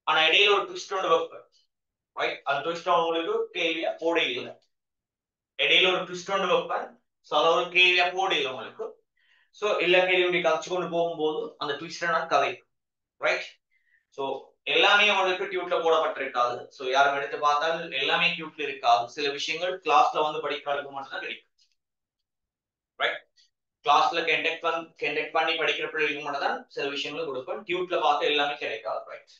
ஆனா இடையில ஒரு ட்விஸ்ட் ஒன்று வைப்பேன். ரைட், அந்த ட்விஸ்ட் உங்களுக்கு கேள்வியா போட இல்லை. இடையில ஒரு ட்விஸ்ட் ஒன்று வைப்பேன். சோ அதை ஒரு கேள்வியா போட இல்லை உங்களுக்கு. சோ எல்லா கேள்வியும் கழிச்சு கொண்டு போகும்போது அந்த ட்விஸ்ட நான் கதை. ரைட், சோ எல்லாமே உங்களுக்கு டியூட்ல போடப்பட்டிருக்காது. சோ யாரும் எடுத்து பார்த்தால் எல்லாமே டியூட்ல இருக்காது. சில விஷயங்கள் கிளாஸ்ல வந்து படிக்கிறதுக்கு மட்டும் தான் கிடைக்கும். ரைட், கிளாஸ்ல கண்டக்ட் பண்ணி படிக்கிற பிள்ளைகளுக்கு மட்டும் தான் சில விஷயங்கள் கொடுப்பேன். டியூட்ல பார்த்து எல்லாமே கிடைக்காது. Right,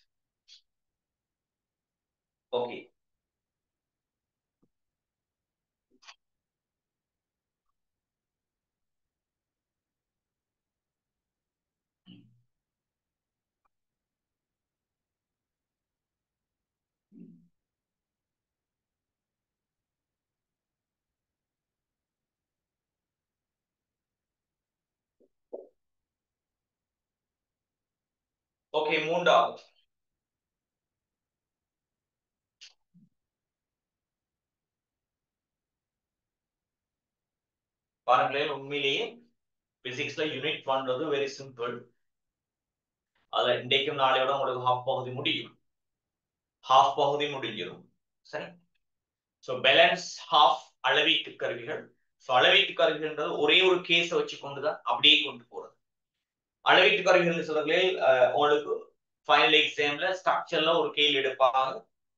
okay. ஓகே, மூன்றாவது. பாருங்களேன், உண்மையிலேயே பிசிக்ஸ்ல யூனிட் பண்றது வெரி சிம்பிள். அதுல இன்றைக்கும் நாளையோட உங்களுக்கு ஹாஃப் பகுதி முடிஞ்சிடும். சரி, சோ பேலன்ஸ் ஹாஃப் அளவீட்டு கருவிகள். சோ அளவீட்டு கருவிகள்ன்றது ஒரே ஒரு கேஸை வச்சு கொண்டுதான் அப்படியே கொண்டு போறது. அளவீட்டு கருவிகள் சொல்றதுலே உங்களுக்கு ஃபைனல் எக்ஸாம்ல ஸ்ட்ரக்சர்ல ஒரு கேள்வி எடுப்பாங்க.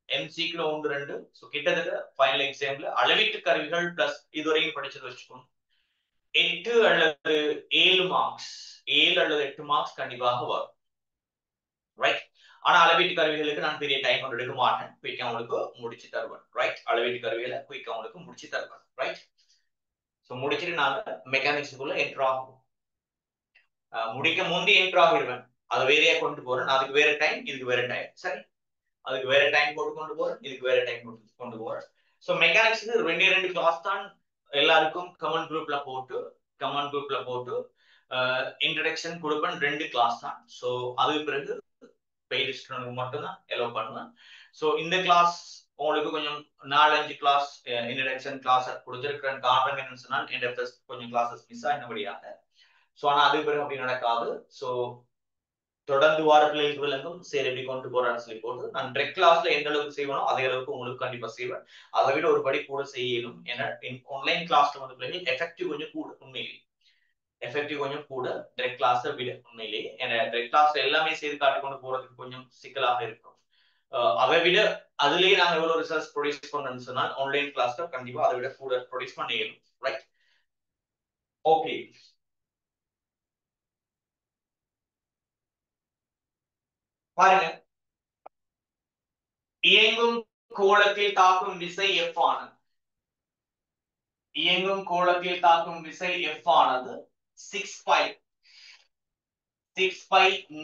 எம்சிக்யூல 1-2. சோ கிட்டத்தட்ட ஃபைனல் எக்ஸாம்ல அளவீட்டு கருவிகள் பிளஸ் இதுவரையும் படிச்சது வச்சுக்கோங்க 8 அல்லது 7 மார்க்ஸ், 7 அல்லது 8 மார்க்ஸ் கண்டிப்பாக வரும். ரைட், ஆனா அளவீட்டு கருவிகளுக்கு நான் பெரிய டைம் ஒன்று எடுக்க மாட்டேன். குயிக்கா உங்களுக்கு முடிச்சு தருவேன். ரைட், அளவீட்டு கருவிகளை குயிக்கா உங்களுக்கு முடிச்சு தருவேன். ரைட், சோ முடிச்சிட்டு நாங்க மெக்கானிக்ஸ்க்குள்ள என்டர் ஆகும். முடிக்க முந்தி என்டர் ஆகிடுவேன். அது வேறையா கொண்டு போறேன். அதுக்கு வேற டைம், இதுக்கு வேற டைம். சரி, அதுக்கு வேற டைம் போட்டு கொண்டு போறேன், இதுக்கு வேற டைம் போட்டு கொண்டு போறேன். சோ மெக்கானிக்ஸ்க்கு 2 கிளாஸ் தான் எல்லாருக்கும் கமெண்ட் குரூப்ல போட்டு இன்ட்ரடக்ஷன் கொடுப்பேன். 2 கிளாஸ் தான். சோ அதுக்கு பிறகு பெய்டு ஸ்டூடெண்ட்க்கு மட்டும் தான் எலோவ் பண்ணுவேன். சோ இந்த கிளாஸ் உங்களுக்கு கொஞ்சம் 4-5 கிளாஸ் இன்ட்ரடக்ஷன் கிளாஸ் கொடுத்திருக்கிறேன். காரணம் என்னன்னு சொன்னால் இந்த ஃபர்ஸ்ட் கொஞ்சம் கிளாஸஸ் மிஸ் ஆனபடியாக. சோ ஆனா அதுக்கு பிறகு அப்படி நடக்காது. சோ தொடர்ந்து வார பிள்ளைகளுக்கு விளங்கும் சரி எப்படி கொண்டு போறான்னு சொல்லி போட்டு நான் ரெக் கிளாஸ்ல எந்த அளவுக்கு செய்வனோ அதே அளவுக்கு உங்களுக்கு கண்டிப்பா செய்வேன். அதை விட ஒரு படி கூட செய்யணும். ஏன்னா ஆன்லைன் கிளாஸ்ல வந்து பிள்ளைகள் எஃபெக்டிவ் கொஞ்சம் கூட, உண்மையிலேயே எஃபெக்டிவ் கொஞ்சம் கூட டிரெக்ட் கிளாஸை விட. உண்மையிலேயே ஏன்னா டிரெக்ட் கிளாஸ்ல எல்லாமே செய்து காட்டி கொண்டு போறதுக்கு கொஞ்சம் சிக்கலாக இருக்கும். அதை விட அதுலயே நாங்க எவ்வளவு ரிசல்ட் ப்ரொடியூஸ் பண்ணணும்னு சொன்னால் ஆன்லைன் கிளாஸ்ல கண்டிப்பா அதை விட கூட ப்ரொடியூஸ் பண்ணிடணும். Right, okay. பாருங்க, இயங்கும் கோளத்தில் தாக்கும் விசை F ஆனது. இயங்கும் கோளத்தில் தாக்கும் விசை F ஆனது 6π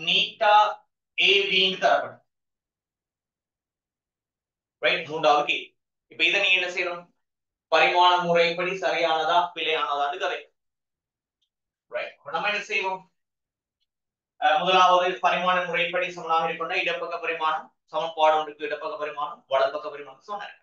நீட்டா AB தரப்படும். ரைட், மூன்றாவது கே. இப்ப இதை நீங்க என்ன செய்யணும்? பரிமாண முறைப்படி சரியானதா பிழையானதான்னு கதை. ரைட், நம்ம என்ன செய்வோம்? முதலாவது பரிமாண முறைப்படி சமனாக இருக்கின்ற இடப்பக்க பரிமாணம் சமன்பாடு ஒன்றுக்கு இடப்பக்க பரிமாணம் வலப்பக்க பரிமாணம் சொன்னார்.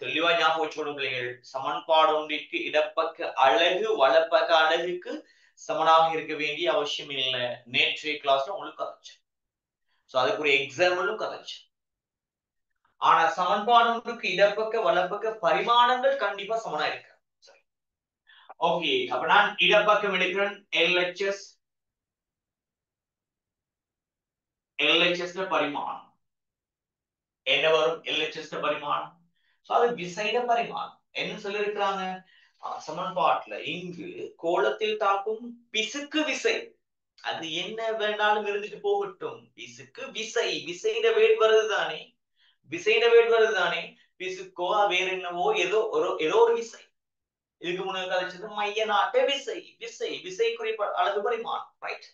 தெளிவா ஞாபகம் வச்சுக்கணும் பிள்ளைகள். சமன்பாடு ஒன்றிற்கு இடப்பக்க அலகு வலப்பக்க அலகுக்கு சமனாக இருக்க வேண்டிய அவசியம் இல்லை. நேற்றைய கிளாஸ்ல உங்களுக்கு கதைச்சு. சோ அதுக்கு ஒரு எக்ஸாம்பிளும் கதைச்சு. ஆனா சமன்பாடு ஒன்றுக்கு இடப்பக்க வலப்பக்க பரிமாணங்கள் கண்டிப்பா சமனா இருக்கு. ஓகே, அப்ப நான் இடப்பக்கம் எடுக்கிறேன். LHS பரிமாணம் என்ன வரும்? LHS பரிமாணம். அது விசைட பரிமாணம். என்ன சொல்லிருக்கிறாங்க சமன்பாட்டுல? இங்கு கோளத்தில் தாக்கும் பிசுக்கு விசை, அது என்ன வேணாலும் இருந்துட்டு போகட்டும். பிசுக்கு விசை, விசைட வேட் வருதுதானே, விசைட வேட் வருதுதானே. பிசுக்கோ வேற என்னவோ ஏதோ ஒரு விசை. இதுக்கு முன்னாடி கழிச்சது மைய நாட்ட விசை. விசை குறிப்ப அழகு பரிமாணம். ரைட்,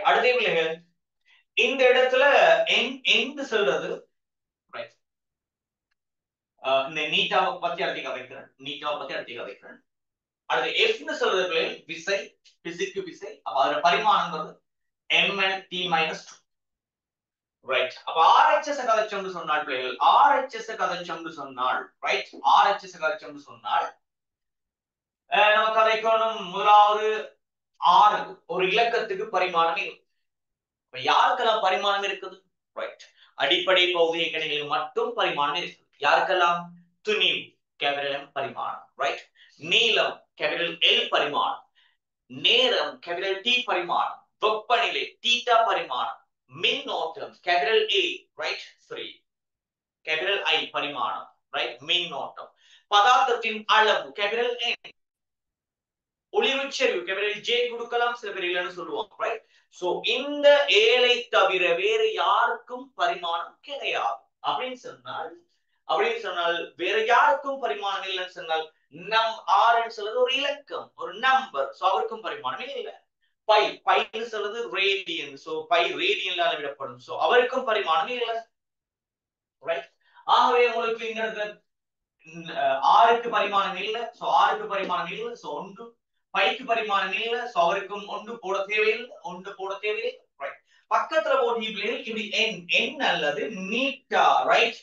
அடுத்த பிள்ளைங்க இந்த இடத்துல எங்க சொல்றது? ரைட், இந்த நீட்டாவை பத்தி அடுத்து கதைக்கிறேன். அடுத்து எஃப்னு சொல்றது விசை, பிசிக்கு விசை. அப்ப அதோட பரிமாணங்கிறது mn(t-2). ரைட், அப்ப RHS கதைச்சோம்னு சொன்னால் பிள்ளைகள், RHS கதைச்சோம்னு சொன்னால் ரைட், RHS கதைச்சோம்னு சொன்னால் நம்ம கதைக்கணும் முதலாவது 6 ஒரு இலக்கத்துக்கு பரிமாணம் இல்லை. யாருக்கெல்லாம் பரிமாணம் இருக்குது? ரைட், அடிப்படை பகுதி கணிகளுக்கு மட்டும் பரிமாணம் இருக்குது. யாருக்கெல்லாம்? துணிவு கேபிட்டல் M பரிமாணம், ரைட். நீளம் கேபிட்டல் L பரிமாணம், நேரம் கேபிட்டல் T பரிமாணம், வெப்பநிலை தீட்டா பரிமாணம், மின்னோட்டம் capital A, right, 3 capital I பரிமாணம், ரைட், மின்னோட்டம். பதார்த்தத்தின் அளவு கேபிட்டல் N, ஒளிவுச்செறிவு கேபிட்டல் J கொடுக்கலாம், சில பேர் இல்லைன்னு சொல்லுவாங்க, ரைட். சோ இந்த ஏழை தவிர வேறு யாருக்கும் பரிமாணம் கிடையாது அப்படின்னு சொன்னால் வேற யாருக்கும் பரிமாணம் இல்லைன்னு சொன்னால் நம் ஆறுன்னு சொல்றது ஒரு இலக்கம், ஒரு நம்பர். சோ அவருக்கும் பரிமாணம் இல்லை. பைன்னு சொல்றது ரேடியன், சோ பை ரேடியன்ல அளவிடப்படும். சோ அவருக்கும் பரிமாணம் இல்லை, ரைட். ஆகவே உங்களுக்கு இங்க ஆறுக்கு பரிமாணம் இல்லை, சோ ஆறுக்கு பரிமாணம் இல்லை, சோ 1. பைக்கு பரிமாணம் இல்லை, சோ அவருக்கும் 1 போட தேவையில்லை, 1 போட தேவையில்லை, ரைட். பக்கத்துல போட்டி பிள்ளைகள் இது n அல்லது நீட்டா, ரைட்.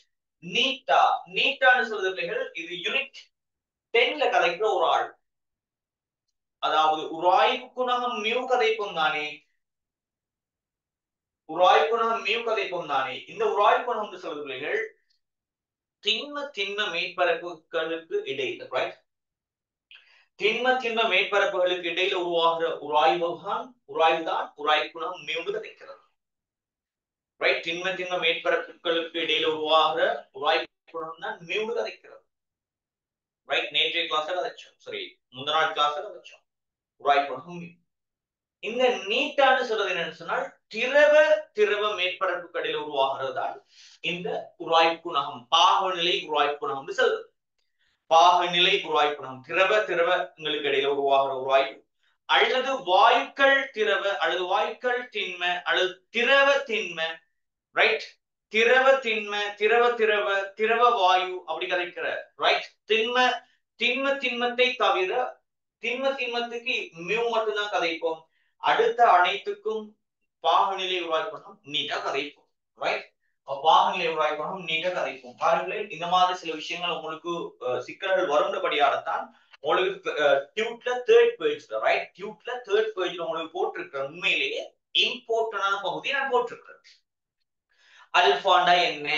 நீட்டான்னு சொல்றது பிள்ளைகள் இது யூனிட் 10ல கதைக்கிற ஒரு ஆள். அதாவது உராய்வு குணகம் மியூ கதைப்பும் தானே, உராய்வு குணகம் மியூ கதைப்பும் தானே. இந்த உராய்வு குணகம் சொல்றது பிள்ளைகள் திண்ம மேற்பரப்புகளுக்கு இடையில, ரைட். திண்ம மேற்பரப்புகளுக்கு இடையில உருவாகிற உராய்வு தான் உராய்வு குணகம் மியூ கதைக்கிறது, ரைட். திண்ம மேற்பரப்புகளுக்கு இடையில உருவாகிற உராய்வு குணகம் தான் மியூ கதைக்கிறது, ரைட். நேற்றைய கிளாஸ்ல கதைச்சோம், சரி, முந்தின நாள் கிளாஸ்ல கதைச்சோம் உராய்வு குணகம் மியூ. இந்த நீட்டான்னு சொல்றது என்னன்னு சொன்னால் திரவ மேற்பரப்பு கடையில் உருவாகிறதால் இந்த உராய்வு குணகம் பாகநிலை உராய்வு குணகம் சொல்றது. பாகநிலை உராய்வு குணகம் திரவங்களுக்கு இடையில உருவாகிற உராய்வு, அல்லது வாயுக்கள் திரவ அல்லது வாயுக்கள் திண்ம அல்லது திரவ திண்ம, ரைட். திரவ வாயு அப்படி கதைக்கிற, ரைட். திண்மத்தை தவிர திண்மத்துக்கு மியூ மட்டும்தான் கதைப்போம். அடுத்த அனைத்துக்கும் பாகநிலை உருவாய்ப்பணும் நீட்டா கதைப்போம், ரைட். பாகநிலை உருவாய்ப்பணும் நீட்டா கதைப்போம். பாருங்களேன், இந்த மாதிரி சில விஷயங்கள் உங்களுக்கு சிக்கல்கள் வரும்படியாகத்தான் உங்களுக்கு டியூட்ல 3rd பேஜ்ல, ரைட். டியூட்ல 3rd பேஜ்ல உங்களுக்கு போட்டிருக்கிற உண்மையிலேயே இம்பார்ட்டன்டான பகுதி நான் போட்டிருக்கிறேன். அல்பாண்டா என்ன,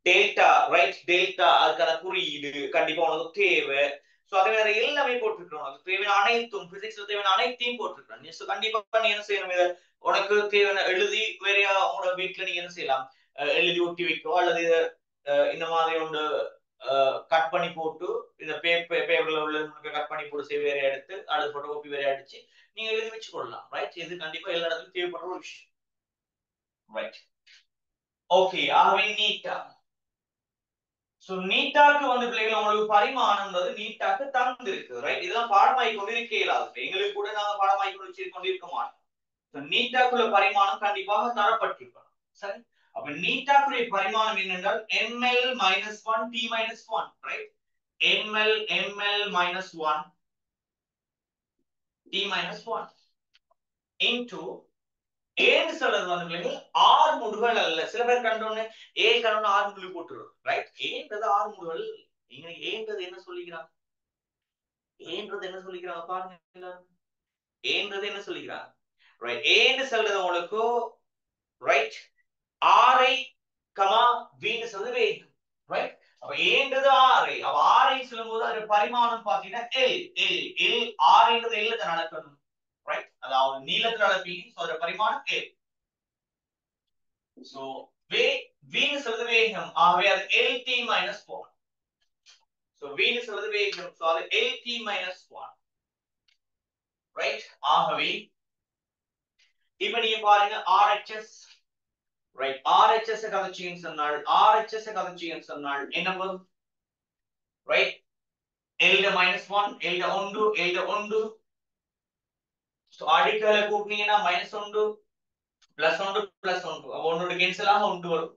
டெல்டா, ரைட். டெல்டா அதுக்கான குறியீடு கண்டிப்பா உனக்கு தேவை. சோ அதே வேற எல்லாமே போட்டிருக்கிறோம். உனக்கு தேவையான அனைத்தும் பிசிக்ஸ்ல தேவையான அனைத்தையும் போட்டிருக்கிறேன். நீ கண்டிப்பா நீ என்ன செய்யணும், இதை உனக்கு தேவையான எழுதி வேறையா உங்களோட வீட்டுல நீங்க என்ன செய்யலாம், எழுதி ஒட்டி வைக்கோ, அல்லது இந்த மாதிரி ஒன்று கட் பண்ணி போட்டு இந்த பேப்பர்ல உள்ள கட் பண்ணி போட்டு சேவ் வேற எடுத்து அல்லது போட்டோகாப்பி வேற அடிச்சு நீங்க எழுதி வச்சு கொள்ளலாம், ரைட். இது கண்டிப்பா எல்லா இடத்துலயும் தேவைப்படுற ஒரு விஷயம், ரைட். ஓகே, ஆகவே நீட்டா. சோ நீட்டாக்கு வந்து பிள்ளைகள் உங்களுக்கு பரிமாணம்ன்றது நீட்டாக்கு தந்திருக்கு, ரைட். இதெல்லாம் பாடமாய் கொண்டிருக்க இயலாது, எங்களுக்கு கூட நாங்க பாடமாய் கொண்டிருக்க மாட்டோம். நீட்டாக்குள்ள பரிமாணம் கண்டிப்பாக தரப்பட்டிருக்கணும், சரி. அப்ப நீட்டாக்குடைய பரிமாணம் என்னென்றால் ml minus 1 t minus 1, right. ml minus 1 t minus 1 into ஏன்னு சொல்றது வந்து பிள்ளைங்க 6 முடிவுகள் அல்ல. சில பேர் கண்டோன்னு ஏ கண்டோன்னு 6 முடிவு போட்டுரும், ரைட். ஏன்றது 6 முடிவுகள். இங்க ஏன்றது என்ன சொல்லிக்கிறாங்க, பாருங்க. ஏன்றது என்ன சொல்லிக்கிறாங்க, ரைட். ஏன்னு சொல்றது உங்களுக்கு, ரைட், ஆரை கமா வீன்னு சொல்றது வேகம், ரைட். அப்ப ஏன்றது 6. அப்ப 6 சொல்லும்போது அது பரிமாணம் பாத்தீங்கன்னா எல் 6ன்றது எல்ல நடக்கணும், ரைட். அதாவது நீளத்துல நடப்பீங்க, சோ அதோட பரிமாணம் எல். சோ வீன்னு சொல்றது வேகம், ஆகவே அது lt minus 1. சோ வீன்னு சொல்றது வேகம், சோ அது lt minus 1, ரைட். ஆகவே இப்ப நீங்க பாருங்க RHS, ரைட். RHS கதைச்சீங்கன்னு சொன்னால் என்ன வரும், right. L minus 1 L 1 so அடிக்கலை கூட்டினீங்கன்னா -1 +1 +1 அப்ப 1 கேன்சல் ஆக 1 வரும்.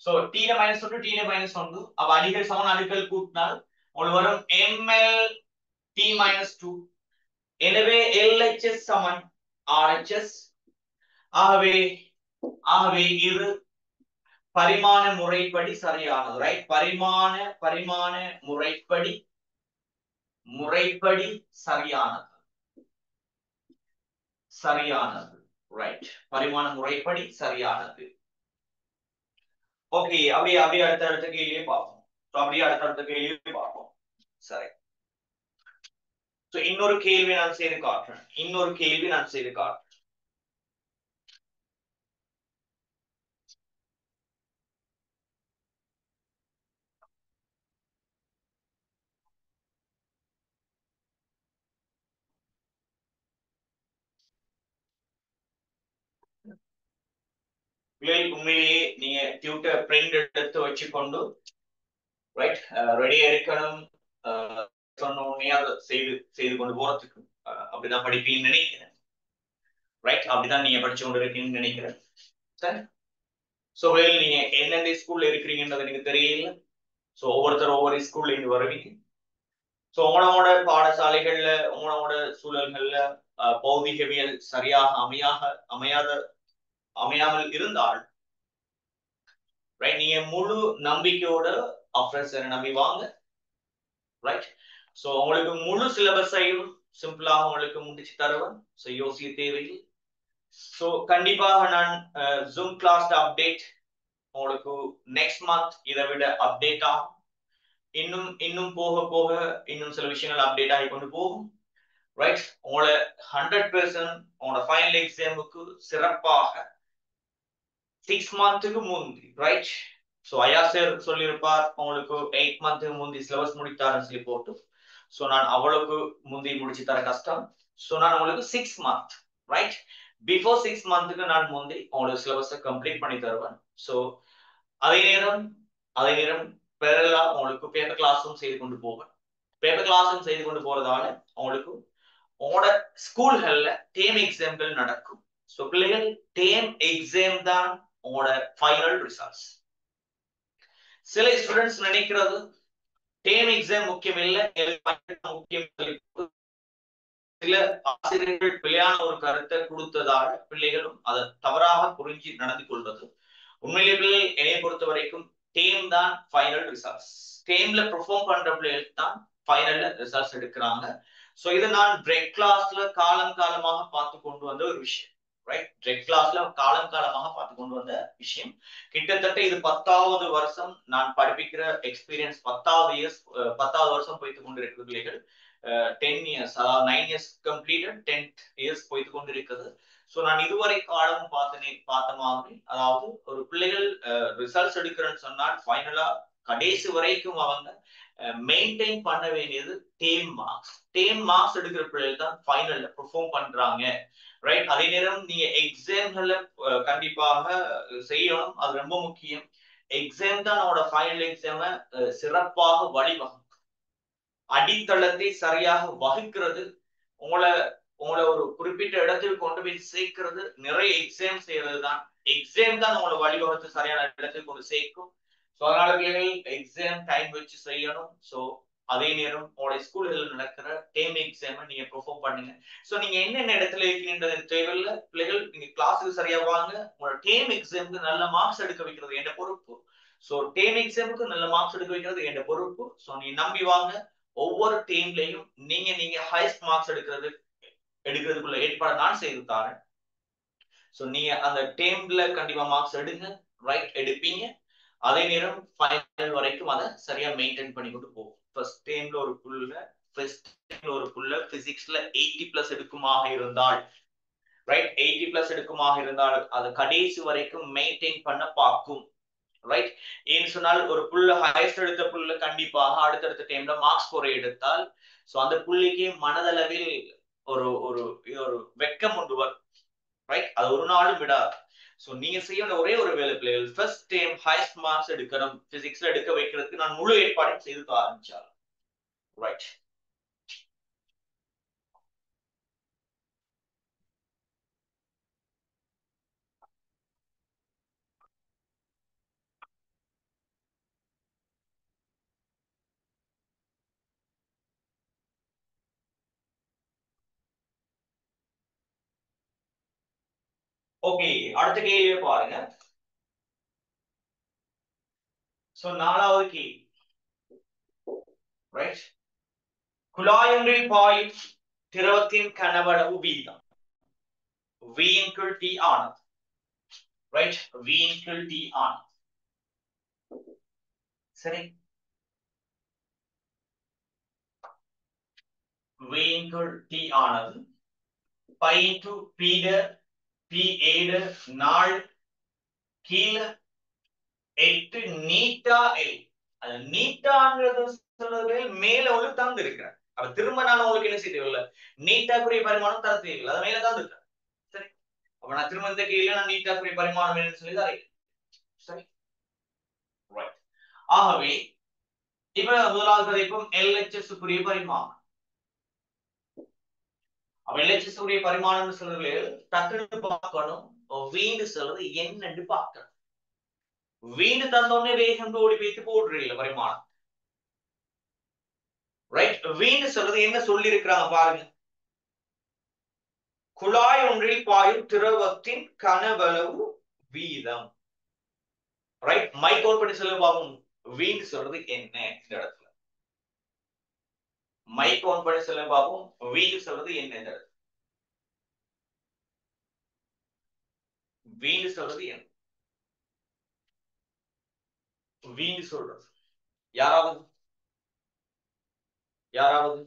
சோ t ல -1 t ல -1 அப்ப அடிக்கல் சமன் அடிக்கல் கூட்டினால் உங்களுக்கு வரும் ml t -2. எனவே LHS சமன் RHS. ஆகவே இது பரிமாண முறைப்படி சரியானது, ரைட். பரிமாண முறைப்படி முறைப்படி சரியானது. சரியானது. ரைட். பரிமாண முறைப்படி சரியானது. ஓகே, அப்படியே அப்படியே அடுத்த கேள்வியே பார்ப்போம். அப்படியே அடுத்த கேள்வியே பார்ப்போம். சரி. இன்னொரு கேள்வி நான் செய்து காட்டுறேன். இன்னொரு கேள்வி நான் செய்து காட்டுறேன். உண்மையிலேயே நீங்க டியூட்டர் பிரிண்ட் எடுத்து வச்சுக்கொண்டு ரைட் ரெடியா இருக்கணும். சொன்னோடனே அதை செய்து கொண்டு போறதுக்கு அப்படிதான் படிப்பீங்கன்னு நினைக்கிறேன். ரைட், அப்படிதான் நீங்க படிச்சு கொண்டு இருக்கீங்கன்னு நினைக்கிறேன். சரி. சோ நீங்க எந்தெந்த ஸ்கூல்ல இருக்கிறீங்கன்றது எனக்கு தெரியல. சோ ஒவ்வொருத்தரும் ஒவ்வொரு ஸ்கூல்ல இருந்து வருவீங்க. சோ உங்களோட பாடசாலைகள்ல உங்களோட சூழல்கள்ல பௌதிகவியல் சரியாக அமையாமல் இருந்தால் ரைட், நீங்க முழு நம்பிக்கையோட ஆஃபீஸரை நம்பி வாங்க. ரைட். சோ உங்களுக்கு முழு சிலபஸையும் சிம்பிளா உங்களுக்கு முடிச்சு தருவேன். சோ யோசிக்க தேவையில்லை. சோ கண்டிப்பாக நான் ஜூம் கிளாஸ் அப்டேட் உங்களுக்கு நெக்ஸ்ட் மந்த் இதை விட அப்டேட் ஆகும். இன்னும் போக போக இன்னும் சில விஷயங்கள் அப்டேட் ஆகி கொண்டு போகும். ரைட். உங்களை 100% உங்களோட ஃபைனல் எக்ஸாமுக்கு சிறப்பாக 6 மந்த்துக்கு முந்தி ரைட். சோ ஐயா சார் சொல்லியிருப்பார் உங்களுக்கு 8 மந்த்துக்கு முந்தி சிலபஸ் முடித்தாருன்னு சொல்லி போட்டு. சோ நான் அவ்வளவுக்கு முந்தி முடிச்சு தர கஷ்டம். சோ நான் உங்களுக்கு 6 மந்த் ரைட் பிஃபோர் 6 மந்த்துக்கு நான் முந்தி உங்களுக்கு சிலபஸை கம்ப்ளீட் பண்ணி தருவேன். சோ அதே நேரம் பேரலா உங்களுக்கு பேப்பர் கிளாஸும் செய்து கொண்டு போவேன். பேப்பர் கிளாஸும் செய்து கொண்டு போறதால உங்களுக்கு உங்களோட ஸ்கூல்கள்ல டேம் எக்ஸாம்கள் நடக்கும். சோ பிள்ளைகள் டேம் எக்ஸாம் தான் உங்களோட ஃபைனல் ரிசல்ட்ஸ். சில ஸ்டூடெண்ட்ஸ் நினைக்கிறது டேம் எக்ஸாம் முக்கியம் இல்லை, முக்கியம். சில ஆசிரியர்கள் பிழையான ஒரு கருத்தை கொடுத்ததால் பிள்ளைகளும் அதை தவறாக புரிஞ்சு நடந்து கொள்வது. உண்மையிலே பிள்ளைகள் என்னைய பொறுத்த வரைக்கும் டேம் தான் ஃபைனல் ரிசல்ட்ஸ். டேம்ல பெர்ஃபார்ம் பண்ற பிள்ளைகள் தான் ஃபைனல்ல ரிசல்ட்ஸ் எடுக்கிறாங்க. சோ இது நான் பிரெக் கிளாஸ்ல காலமாக பார்த்து கொண்டு வந்த ஒரு விஷயம். ரைட். பிரெக் கிளாஸ்ல காலமாக பார்த்து கொண்டு வந்த விஷயம். கிட்டத்தட்ட இது 10வது வருஷம் நான் படிப்பிக்கிற எக்ஸ்பீரியன்ஸ். 10வது வருஷம் போய்த்து கொண்டு இருக்கிற பிள்ளைகள் 10 இயர்ஸ், அதாவது 9 இயர்ஸ் கம்ப்ளீட்டட் 10th இயர்ஸ் போய்த்து கொண்டு இருக்குது. சோ நான் இதுவரை காலம் பார்த்த மாதிரி, அதாவது ஒரு பிள்ளைகள் ரிசல்ட்ஸ் எடுக்கிறேன்னு சொன்னால் ஃபைனலா கடைசி வரைக்கும் அவங்க மெயின்டைன் பண்ண வேண்டியது டேம் மார்க்ஸ். டேம் மார்க்ஸ் எடுக்கிற பிள்ளைகள் தான் ஃபைனல்ல பெர்ஃபார்ம் பண்றாங்க. ரைட். அதே நேரம் நீங்க எக்ஸாம்ல கண்டிப்பாக செய்யணும், அது ரொம்ப முக்கியம். எக்ஸாம் தான் அவனோட ஃபைனல் எக்ஸாம சிறப்பாக வழிவகுக்கும். அடித்தளத்தை சரியாக வகுக்கிறது, உங்களை ஒரு குறிப்பிட்ட இடத்தில் கொண்டு போய் சேர்க்கிறது, நிறைய எக்ஸாம் செய்யறது தான். எக்ஸாம் தான் உங்களை வழிவகுத்து சரியான இடத்தில் கொண்டு சேர்க்கும். ஸோ அதனால பிள்ளைகள் எக்ஸாம் டைம் வச்சு செய்யணும். ஸோ அதே நேரம் உங்களுடைய ஸ்கூல்களில் நடக்கிற டேம் எக்ஸாமை நீங்க பெர்ஃபார்ம் பண்ணுங்க. ஸோ நீங்க என்னென்ன இடத்துல இருக்கீங்கன்றது தேவையில்லை. பிள்ளைகள் நீங்க கிளாஸுக்கு சரியா வாங்க. உங்களோட டேம் எக்ஸாமுக்கு நல்ல மார்க்ஸ் எடுக்க வைக்கிறது என் பொறுப்பு. ஸோ டேம் எக்ஸாமுக்கு நல்ல மார்க்ஸ் எடுக்க வைக்கிறது என் பொறுப்பு. ஸோ நீ நம்பி வாங்க. ஒவ்வொரு டீம்லையும் நீங்க ஹையஸ்ட் மார்க்ஸ் எடுக்கிறதுக்குள்ள ஏற்பாடு நான் செய்து தாரேன். சோ நீங்க அந்த டீம்ல கண்டிப்பா மார்க்ஸ் எடுங்க. ரைட், எடுப்பீங்க. அதே நேரம் ஃபைனல் வரைக்கும் அதை சரியா மெயின்டைன் பண்ணி கொண்டு போகும். ஃபர்ஸ்ட் டீம்ல ஒரு புள்ள பிசிக்ஸ்ல 80+ எடுக்குமாக இருந்தால் ரைட், 80+ எடுக்குமாக இருந்தால் அது கடைசி வரைக்கும் மெயின்டைன் பண்ண பார்க்கும். ரைட். ஏன்னு சொன்னால் ஒரு புள்ள ஹையஸ்ட் எடுத்த புள்ள கண்டிப்பாக அடுத்தடுத்த டைம்ல மார்க்ஸ் குறை எடுத்தால் சோ அந்த புள்ளிக்கு மனதளவில் ஒரு ஒரு ஒரு வெக்கம் உண்டு வரும். ரைட். அது ஒரு நாளும் விடாது. சோ நீங்க செய்ய ஒரே ஒரு வேலை பிள்ளைகள், ஃபர்ஸ்ட் டைம் ஹையஸ்ட் மார்க்ஸ் எடுக்கணும், பிசிக்ஸ்ல எடுக்க வைக்கிறதுக்கு நான் முழு ஏற்பாடும் செய்து ஆரம்பிச்சார். ரைட். ஓகே, அடுத்த கேள்வியை பாருங்க. சோ 4வது கேள்வி. ரைட். குழாயொன்றில் பாயும் திரவத்தின் கனவளவு வீதம் V into T ஆனது. ரைட், V into T ஆனது. சரி, V into T ஆனது பை into P நாள் கீழ 8 நீட்டா L. அது நீட்டாங்கிறது சொல்றது மேல உள்ள தந்து இருக்கிறேன். அப்ப திரும்ப நான் உங்களுக்கு என்ன செய்ய தேவையில்லை, நீட்டாக்குரிய பரிமாணம் தர தேவையில்லை, அது மேல தந்து இருக்கிறேன். சரி, அப்ப நான் திரும்ப இந்த கீழே நான் நீட்டாக்குரிய பரிமாணம் என்னன்னு சொல்லி தரேன். சரி, ரைட். ஆகவே இப்ப முதலாவது கதைப்பும் LHS உரிய பரிமாணம். அப்ப LHS உரிய பரிமாணம் சொல்றது டக்குனு பார்க்கணும், வீண்டு சொல்றது என்னன்னு பார்க்கணும். வீண்டு தந்தோடனே வேகம் ஓடி வைத்து போடுறீங்க பரிமாணம். ரைட், வீண்டு சொல்றது என்ன சொல்லி இருக்கிறாங்க பாருங்க. குழாய் ஒன்றில் பாயும் திரவத்தின் கனவளவு வீதம். ரைட், மைக் ஓன் பண்ணி சொல்ல பாப்போம். வீண்டு சொல்றது என்ன இந்த இடத்துல? மைக் ஓன் பண்ணி சொல்ல பாப்போம். வீண்டு சொல்றது என்ன இந்த இடத்துல? வீண்டு சொல்றது என்ன? வீண்டு சொல்றது யாராவது யாராவது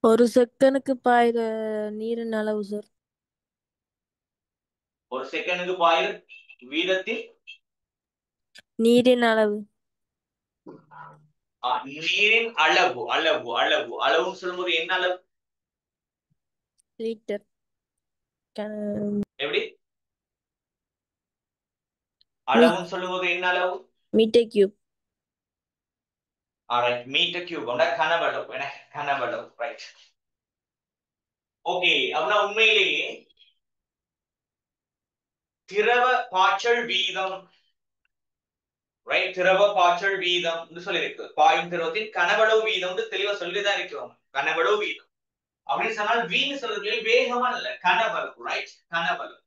ஒரு செகண்டுக்கு பாயிர நீரின் அளவு சார். ஒரு செகண்டுக்கு பாயிர வீதத்தில் நீரின் அளவு. நீரின் அளவு அளவு அளவு அளவுன்னு சொல்லும்போது என்ன அளவு? லிட்டர். எப்படி அளவுன்னு சொல்லும்போது என்ன அளவு? Metre cube. Alright, metre cube உண்டா கனவளவு. என்ன கனவளவு? Right, okay. அப்படின்னா உண்மையிலேயே திரவ பாய்ச்சல் வீதம், ரைட், திரவ பாய்ச்சல் வீதம் சொல்லி இருக்கு. பாயும் திரவத்தின் கனவளவு வீதம் தெளிவா சொல்லிதான் இருக்கிறோம். கனவளவு வீதம் அப்படின்னு சொன்னால் வீண் சொல்றது வேகமா இல்ல, கனவளவு. ரைட், கனவளவு.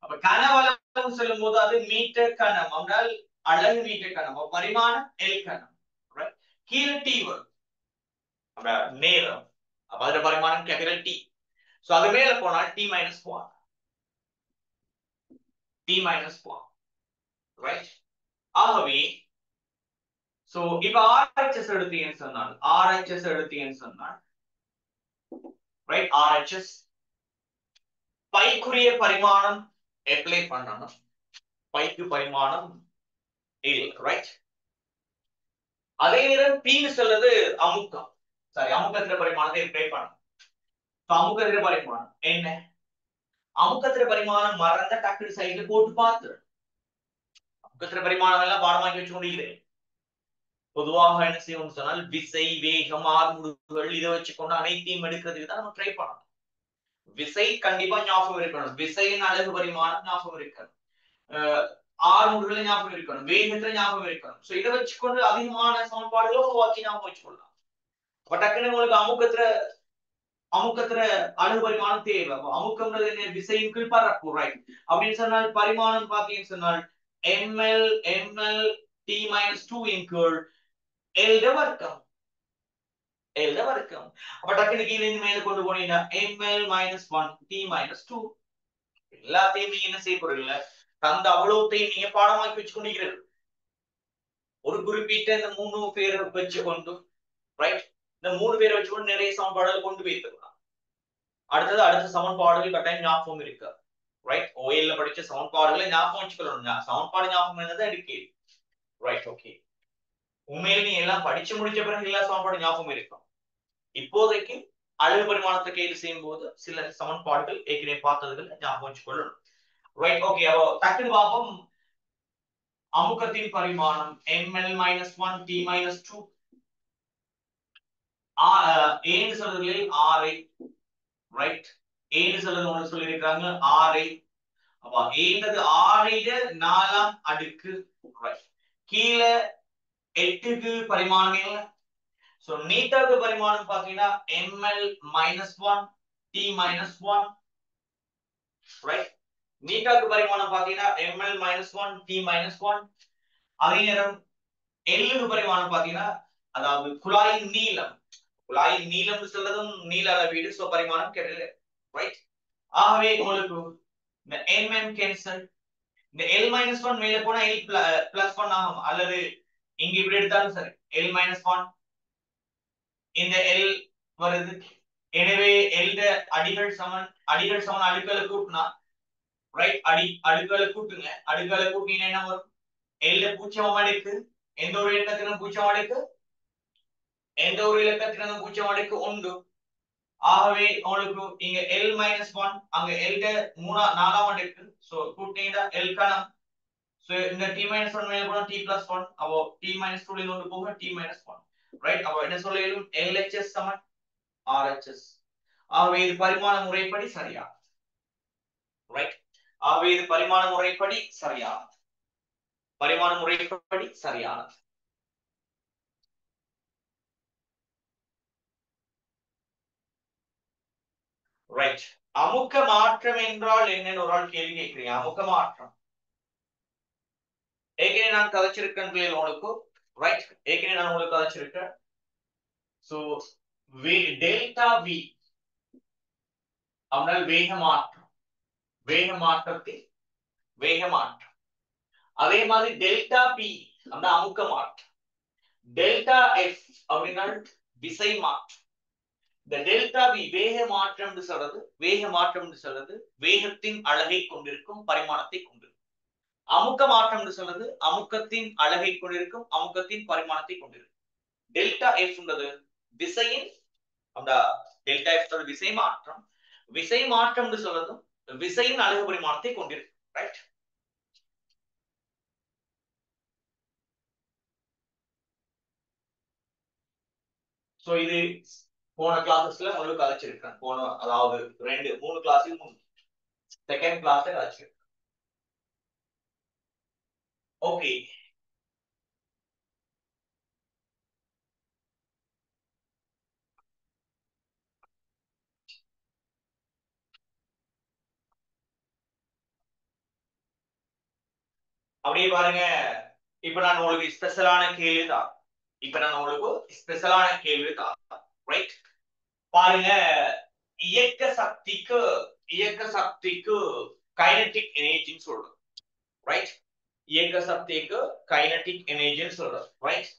அப்ப கனவளவு சொல்லும் போது அது மீட்டர் கனம் என்றால் அழகு மீட்டர் கனம், பரிமாணம் எல் கனம். கீழே டி வரும், நேரம். அப்ப அதோட பரிமாணம் கேபிட்டல் டி. சோ அது மேல போனால் T minus 1, T minus 1. Right, ஆகவே சோ இப்ப RHS எடுத்தீங்கன்னு சொன்னால், RHS எடுத்தீங்கன்னு சொன்னால், ரைட், RHS பைக்குரிய பரிமாணம் அப்ளை பண்ணணும். பைக்கு பரிமாணம் இல்லை. ரைட், அதே நேரம் பீனு சொல்றது அமுக்கம். சரி, அமுக்கத்திர பரிமாணத்தை அப்ளை பண்ணணும். அமுக்கத்திர பரிமாணம் என்ன? அமுக்கத்திர பரிமாணம் மறந்த டக்கு சைட்ல போட்டு பார்த்துரு. அமுக்கத்திர பரிமாணம் எல்லாம் பாடமாக்கி வச்சு கொண்டிருக்கிறேன். பொதுவாக என்ன செய்யணும்னு சொன்னால் விசை, வேகம், ஆர்முடுகள் இதை வச்சுக்கொண்டு அனைத்தையும் எடுக்கிறதுக்கு தான் நம்ம ட்ரை பண்ணணும். விசை கண்டிப்பா ஞாபகம் இருக்கணும், விசையின் அழகு பரிமாணம் ஞாபகம் இருக்கணும், ஆர்முடுகளை ஞாபகம் இருக்கணும், வேகத்துல ஞாபகம் இருக்கணும். சோ இதை வச்சுக்கொண்டு அதிகமான சமன்பாடுகளை உருவாக்கி ஞாபகம் வச்சுக்கொள்ளலாம். டக்குன்னு உங்களுக்கு அமுக்கத்துல அழகு பரிமாணம் தேவை. அமுக்கம்ன்றது என்ன? விசையின் கீழ் பரப்பு. ரைட், அப்படின்னு சொன்னால் பரிமாணம் பாத்தீங்கன்னு சொன்னால் ml t minus 2 இன் கீழ் L வர்க்கம். L வர்க்கம். அப்ப டக்குனு கீழே இருந்து மேல கொண்டு போனீங்கன்னா ml minus 1 t minus 2. எல்லாத்தையும் நீங்க என்ன செய்ய போறீங்க? தந்த அவ்வளவுத்தையும் நீங்க பாடமாக்கி வச்சு கொண்டிருக்கிறது. ஒரு குறிப்பிட்ட இந்த 3 பேரை வச்சுக்கொண்டு, ரைட், இந்த 3 பேரை வச்சுக்கொண்டு நிறைய சமன்பாடுகள் கொண்டு போயிருக்கலாம். அடுத்த சமன்பாடுகள் கட்டாயம் ஞாபகம் இருக்கு. ரைட், ஓஎல்ல படிச்ச சமன்பாடுகளை ஞாபகம் வச்சுக்கணும். சமன்பாடு ஞாபகம் என்னதான் இருக்கு. Right, okay. உண்மையில நீ எல்லாம் படிச்சு முடிச்ச பிறகு எல்லா சமன்பாடு ஞாபகம் இருக்கும். இப்போதைக்கு அழகு பரிமாணத்தை கையில் செய்யும் போது சில சமன்பாடுகள் ஏற்கனவே பார்த்ததுகள் ஞாபகம் வச்சுக்கொள்ளணும். Right, okay. அப்போ டக்குனு பார்ப்போம். அமுக்கத்தின் பரிமாணம் ml-1 t minus 2. ஏன்னு சொல்றதுல Ri. ரைட், ஏன்னு சொல்றது ஒன்று சொல்லியிருக்காங்க Ri. அப்ப ஏன்றது Riட 4ஆம் அடுக்கு. ரைட், கீழே 8க்கு பரிமாணம் இல்லை. சோ நீட்டாக்கு பரிமாணம் பாத்தீங்கன்னா ml-1 t minus 1. ரைட், நீட்டாக்கு பரிமாணம் பாத்தீங்கன்னா ml-1 t minus 1. அதே நேரம் எல்லுக்கு பரிமாணம் பாத்தீங்கன்னா அதாவது குழாயின் நீளம். குழாயின் நீளம் சொல்றதும் நீள அளவீடு. சோ பரிமாணம் கேட்டது. ரைட். ஆகவே உங்களுக்கு இந்த n கேன்சல். இந்த L மைனஸ் 1 மேல போனா L பிளஸ் 1 ஆகும். அல்லது இங்க இப்படி எடுத்தாலும் சரி. L மைனஸ் 1 இந்த L வருது. எனவே L அடிகள் சமன் அடுக்களை கூட்டினா ரைட் அடுக்களை கூட்டுங்க. அடுக்களை கூட்டினா என்ன வரும்? L பூஜ்ஜியம் அடுக்கு எந்த ஒரு இலக்கத்திலும் பூஜ்ஜியம் அடுக்கு பூஜ்ஜியம் அடுக்கு உண்டு. ஆகவே உங்களுக்கு இங்க L மைனஸ் 1 அங்க L நாலாம் அடுக்கு. சோ கூட்டினா L கணம். சோ இந்த t minus 1 மேல போனா t plus 1 அப்போ t minus 2 ல இருந்து போக t minus 1 ரைட். அப்போ என்ன சொல்லிரும்? LHS சமன் RHS. ஆகவே இது பரிமாண முறைப்படி சரியா? ரைட். ஆகவே இது பரிமாண முறைப்படி சரியா? பரிமாண முறைப்படி சரியானது. ரைட். அமுக்க மாற்றம் என்றால் என்னன்னு ஒரு ஆள் கேள்வி கேட்கிறீங்க. அமுக்க மாற்றம் ஏற்கனவே நான் கதைச்சிருக்கேன் உங்களுக்கு. ரைட். ஏற்கனவே நான் உங்களுக்கு கதைச்சிருக்கேன். சோ டெல்டா வி அவனால் வேகமாற்றம். வேகமாற்றம். அதே மாதிரி டெல்டா பி அந்த அமுக்க மாற்றம். டெல்டா எஃப் அப்படின்னா விசை மாற்றம். இந்த டெல்டா வி வேக மாற்றம் சொல்றது வேகத்தின் அலகை கொண்டிருக்கும் பரிமாணத்தை கொண்டிருக்கும். அமுக்க மாற்றம் சொல்றது அமுக்கத்தின் அலகை கொண்டிருக்கும் அமுக்கத்தின் பரிமாணத்தை கொண்டிருக்கும். டெல்டா எஃப் விசையின் அந்த டெல்டா எஃப் விசை மாற்றம் சொல்றது விசையின் அலகு பரிமாணத்தை கொண்டிருக்கும். ரைட். சோ இது போன கிளாஸஸ்ல உங்களுக்கு கதைச்சிருக்கேன். அதாவது 3 கிளாஸுக்கு செகண்ட் கிளாஸ்ல கதைச்சிருக்கேன். ஓகே. அப்படியே பாருங்க. இப்ப நான் உங்களுக்கு ஸ்பெஷலான கேள்வி தான். ரைட். பாருங்க. இயக்க சக்திக்கு கைனடிக் எனர்ஜின்னு சொல்றோம். ரைட். இயக்க சக்திக்கு கைனடிக் எனர்ஜின்னு சொல்றோம். ரைட்.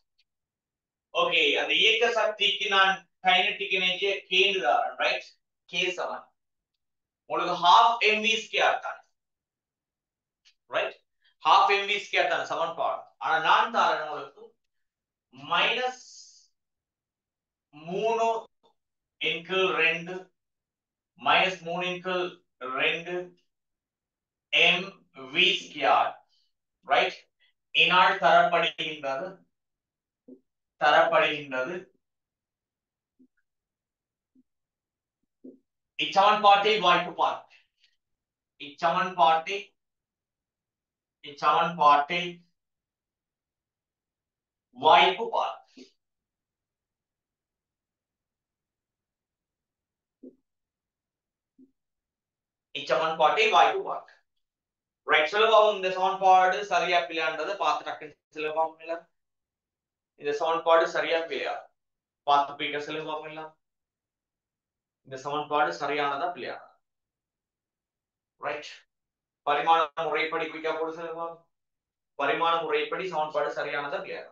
ஓகே. அந்த இயக்க சக்திக்கு நான் கைனடிக் எனர்ஜியை கேன்னு தரேன். ரைட். K சமன் உங்களுக்கு half mv ஸ்கொயர் தான். ரைட். half mv ஸ்கொயர் தான் சமன்பாடு. ஆனா நான் தரேன் உங்களுக்கு -3 into 2 -3 into 2 mv square. Right. இனால் தரப்படுகின்றது. இச்சமன்பாட்டை வாய்ப்பு பார்க்க. இச்சமன்பாட்டை வாய்ப்பு பார்க்க. ரைட். சுலபம். இந்த சமன்பாடு சரியா பிள்ளையான்றதை பார்த்து டக்குன்னு சுலபம் இல்ல. இந்த சமன்பாடு சரியா பிள்ளையா பார்த்து போய்க்க சுலபம் இல்ல. இந்த சமன்பாடு சரியானதா பிள்ளையானதா? ரைட். பரிமாண முறைப்படி குயிக்கா போடு சுலபம். பரிமாண முறைப்படி சமன்பாடு சரியானதா பிள்ளையானதா?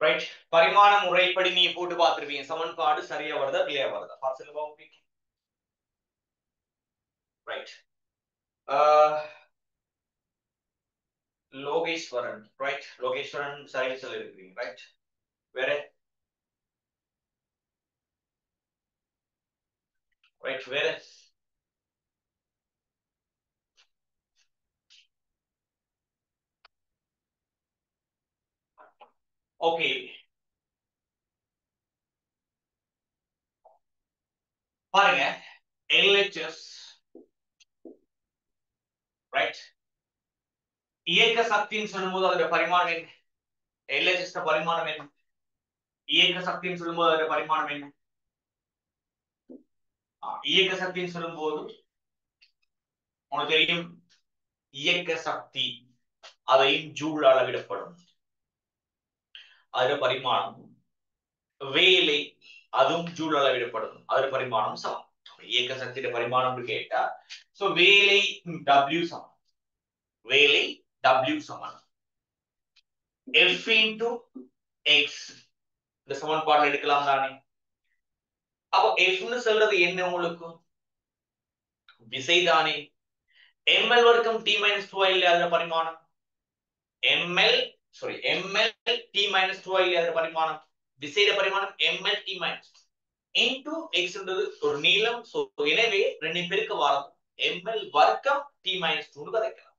ரைட். பரிமாண முறைப்படி நீ போட்டு பார்த்திருப்பீங்க. சமன்பாடு சரியா வருதா இல்லையா வருதா பார்த்துங்க பாப்போம். ரைட். லோகேஸ்வரன். ரைட். லோகேஸ்வரன் சரியா சொல்லிருக்கீங்க. ரைட். வேற ரைட். வேற ஓகே. பாருங்க LHS ரைட். இயக்க சக்தின்னு சொல்லும்போது அதோட பரிமாணம் என்ன? LHS பரிமாணம் என்ன? இயக்க சக்தின்னு சொல்லும்போது அதோட பரிமாணம் என்ன? இயக்க சக்தின்னு சொல்லும்போது உனக்கு தெரியும் இயக்க சக்தி அதையும் ஜூல் அளவிடப்படும். அதோட பரிமாணம் வேலை அதுவும் ஜூல் அளவிடப்படும். அதோட பரிமாணம் சமம். இயக்க சக்தியோட பரிமாணம் கேட்டா சோ வேலை W சமம். வேலை W சமம் F into X. இந்த சமன்பாடு எடுக்கலாம் தானே. அப்போ F ன்னு சொல்றது என்ன உங்களுக்கு? விசைதானே. ml வர்க்கம் t minus 2 இல்ல அதோட பரிமாணம் ml ml t minus 2 இல்ல அதோட பரிமாணம் விசையோட பரிமாணம் ml t minus into x என்றது ஒரு நீளம். சோ எனவே ரெண்டு பெருக்க வாரம் ml வர்க்கம் t minus 2 னு கதைக்கலாம்.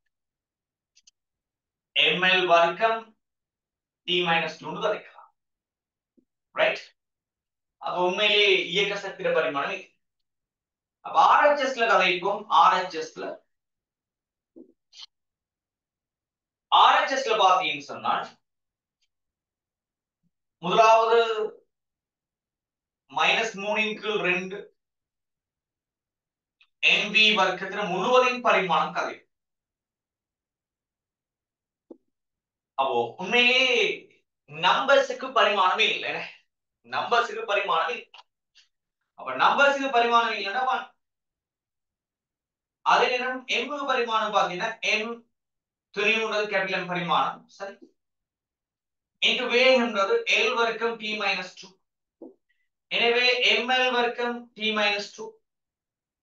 ml வர்க்கம் t minus 2 னு கதைக்கலாம். ரைட். அப்ப உண்மையிலே இயக்க சக்தியோட பரிமாணம் இது. அப்ப RHS ல கதைக்கும் RHS ல பாத்தீங்கன்னு சொன்னால் முதலாவது -3/2 mv வர்க்கத்தின் முழுவதின் பரிமாணம் கதை. அப்போ உண்மையிலே நம்பர்ஸுக்கு பரிமாணமே இல்லை. நம்பர்ஸுக்கு பரிமாணம் இல்லை. அப்ப நம்பர்ஸுக்கு பரிமாணம் இல்லைன்னா அதே நேரம் m பரிமாணம் பாத்தீங்கன்னா m துணிவுடல் கேபிட்டல் M பரிமாணம் சரி இன்டு வேகம்ன்றது L வர்க்கம் t minus 2. எனவே ml வர்க்கம் t minus 2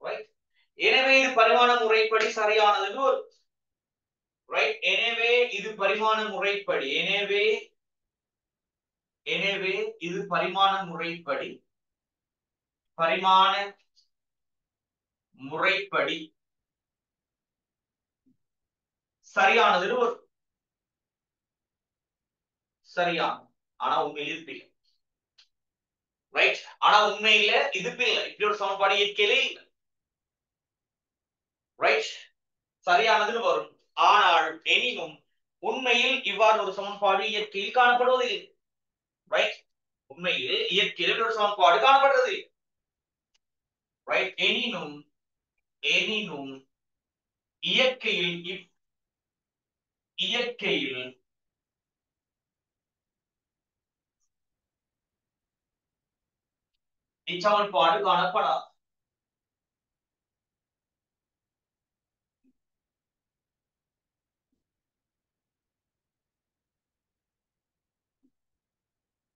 ரைட். எனவே இது பரிமாண முறைப்படி சரியானதுன்னு ஒரு ரைட். எனவே இது பரிமாண முறைப்படி எனவே இது பரிமாண முறைப்படி சரியானதுன்னு ஒரு சரியான. ஆனா உண்மையில இது பிள்ளை. ரைட். ஆனா உண்மையில இது பிள்ளை. இப்படி ஒரு சமன்பாடு இயற்கையிலே இல்லை. ரைட். சரியானதுன்னு வரும். ஆனால் எனினும் உண்மையில் இவ்வாறு ஒரு சமன்பாடு இயற்கையில் காணப்படுவதில்லை. ரைட். உண்மையில் இயற்கையில் ஒரு சமன்பாடு காணப்படுறது. ரைட். எனினும் இயற்கையில் இச்சமன்பாடு காணப்படாது.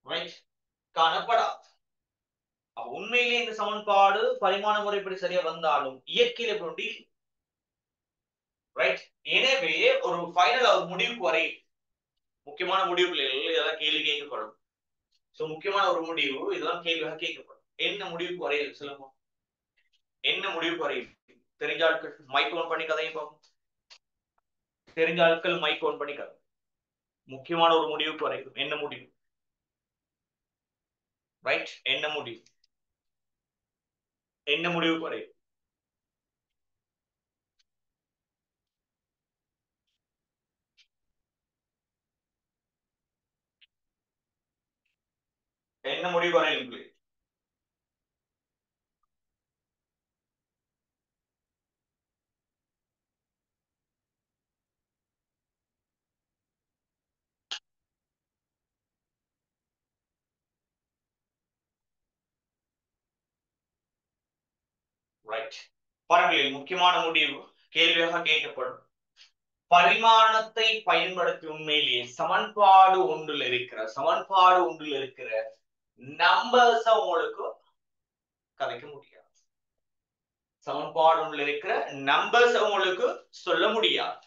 ரைட். காணப்படாது. உண்மையிலே இந்த சமன்பாடு பரிமாண முறைப்படி சரியா வந்தாலும் இயற்கையில எப்படி ரைட். எனவே ஒரு ஃபைனல் ஒரு முடிவுக்கு வரை முக்கியமான முடிவுகள் இதெல்லாம் கேள்வி கேட்கப்படும். சோ முக்கியமான ஒரு முடிவு இதெல்லாம் கேள்வியாக கேட்கப்படும். என்ன முடிவுக்கு வரையில் சொல்லுங்க. என்ன முடிவுக்கு வரையில் தெரிஞ்ச ஆட்கள் மைக் ஓன் பண்ணி கதையும் பார்ப்போம். தெரிஞ்ச ஆட்கள் மைக் ஓன் பண்ணி கதை. முக்கியமான ஒரு முடிவுக்கு வரைக்கும் என்ன முடிவு? ரைட். என்ன முடிவுக்கு வரையும் என்ன முடிவுக்கு வரையும் ரைட். பாருங்கள் முக்கியமான முடிவு கேள்வியாக கேட்கப்படும். பரிமாணத்தை பயன்படுத்தி உண்மையிலேயே சமன்பாடு ஒன்றில் இருக்கிற நம்பர்ஸ் உங்களுக்கு கதைக்க முடியாது. சமன்பாடு ஒன்றில் இருக்கிற நம்பர்ஸ் உங்களுக்கு சொல்ல முடியாது.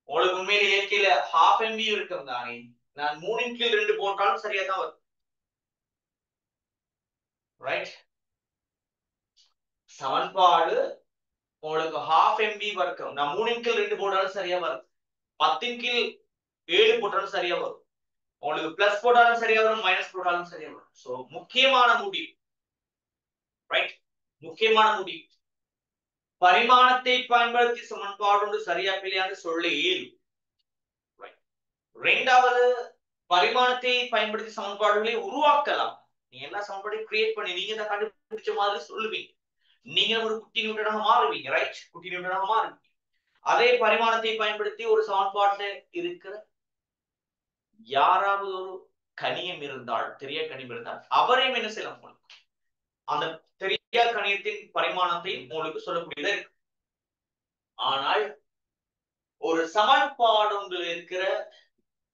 உங்களுக்கு உண்மையில இயற்கையில ஹாஃப் எம்பி இருக்கும் தானே, நான் 3/2 போட்டாலும் சரியா தான் வரும். ரைட், சமன்பாடு உங்களுக்கு ஹாஃப் எம்பி வரைக்கும் நான் 3/2 போட்டாலும் சரியா வரும். 10/7 போட்டாலும் சரியா வரும். உங்களுக்கு பிளஸ் போட்டாலும் சரியா வரும், மைனஸ் போட்டாலும் சரியா வரும். சோ முக்கியமான முடிவு, ரைட், முக்கியமான முடிவு பரிமாணத்தை பயன்படுத்தி சமன்பாடு ஒன்று சரியா பிழையாக சொல்ல இயலும். இரண்டாவது, பரிமாணத்தை பயன்படுத்தி சமன்பாடுகளை உருவாக்கலாம். நீங்க எல்லா சமன்பாடையும் கிரியேட் பண்ணி நீங்க தான் கண்டுபிடிச்ச மாதிரி சொல்லுவீங்க. நீங்க ஒரு குட்டி நியூட்டனாக மாறுவீங்க. ரைட், குட்டி நியூட்டனாக மாறுவீங்க. அதே பரிமாணத்தை பயன்படுத்தி ஒரு சமன்பாட்டில் இருக்கிற யாராவது ஒரு கணியம் இருந்தால், தெரிய கணியம் இருந்தால் அவரையும் என்ன செய்யலாம், உங்களுக்கு அந்த தெரிய கணியத்தின் பரிமாணத்தை உங்களுக்கு சொல்லக்கூடியதா இருக்கு. ஆனால் ஒரு சமன்பாடு ஒன்றில் இருக்கிற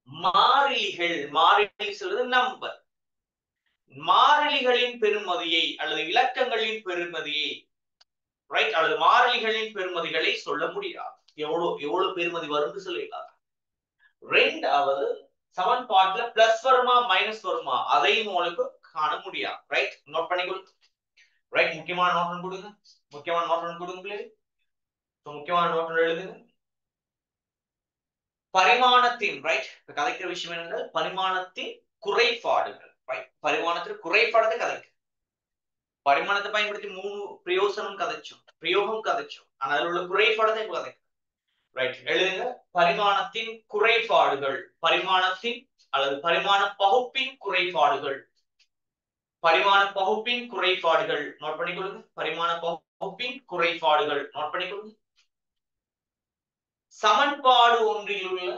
மாறிலி சொல்றது நம்பர், மாறிலிகளின் பெருமதியை அல்லது இலக்கங்களின் பெருமதியை, ரைட், அல்லது மாறிலிகளின் பெருமதிகளை சொல்ல முடியாது. எவ்வளவு பெருமதி வரும்னு சொல்லிடலாம். ரெண்டாவது, சமன்பாட்டுல பிளஸ் வருமா மைனஸ் வருமா அதையும் உங்களுக்கு காண முடியாது. ரைட், நோட் பண்ணிக்கொள்ளுங்க. ரைட், முக்கியமான நோட் கொடுங்க, முக்கியமான நோட் கொடுங்க. முக்கியமான நோட் எழுதுங்க. பரிமாணத்தின், ரைட், கதைக்கிற விஷயம் என்னென்றால் பரிமாணத்தின் குறைபாடுகள். ரைட், பரிமாணத்தின் குறைபாடத்தை கதைக்கு. பரிமாணத்தை பயன்படுத்தி 3 பிரயோகம் கதைச்சோம். ஆனா அதில் உள்ள குறைபாடத்தை கதைக்கும். ரைட், எழுதுங்க. பரிமாணத்தின் குறைபாடுகள், பரிமாணத்தின் அல்லது பரிமாண பகுப்பின் குறைபாடுகள், பரிமாண பகுப்பின் குறைபாடுகள் நோட் பண்ணிக்கொள்ளுங்க. பரிமாண பகுப்பின் குறைபாடுகள் நோட் பண்ணிக்கொள்ளுங்க. சமன்பாடு ஒன்றில் உள்ள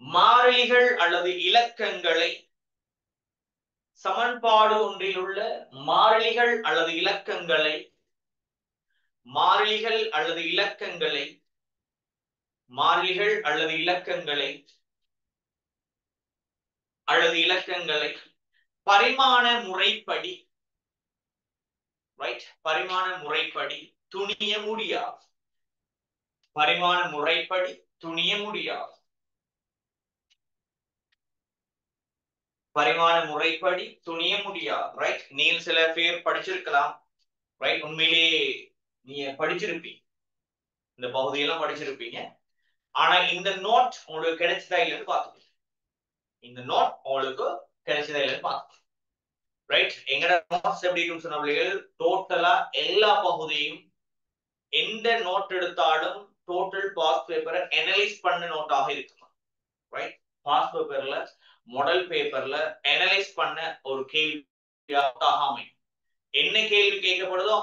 மாறிலிகள் அல்லது இலக்கங்களை, சமன்பாடு ஒன்றில் உள்ள மாறிலிகள் அல்லது இலக்கங்களை, மாறிலிகள் அல்லது இலக்கங்களை, மாறிலிகள் அல்லது இலக்கங்களை அல்லது இலக்கங்களை பரிமாண முறைப்படி, ரைட், பரிமாண முறைப்படி துணிய முடியாது. பரிமாண முறைப்படி துணிய முடியாது. பரிமாண முறைப்படி துணிய முடியாது. ரைட், நீங்க சில பேர் படிச்சிருக்கலாம். ரைட், உண்மையிலேயே நீங்க படிச்சிருப்பீங்க, இந்த பகுதியெல்லாம் படிச்சிருப்பீங்க. ஆனா இந்த நோட் உங்களுக்கு கிடைச்சதா இல்லைன்னு பாத்துக்கோங்க. இந்த நோட் உங்களுக்கு கிடைச்சதா இல்லைன்னு பாத்துக்கோங்க. ரைட், எங்கட நோட்ஸ் எப்படி இருக்குன்னு சொன்ன டோட்டலா எல்லா பகுதியும் எந்த நோட் எடுத்தாலும் டோட்டல் பாஸ் பேப்பரை அனலைஸ் பண்ண நோட்டாக இருக்கும். ரைட், பாஸ் பேப்பர்ல மாடல் பேப்பர்ல அனலைஸ் பண்ண ஒரு கேள்வியாக அமையும். என்ன கேள்வி கேட்கப்படுதோ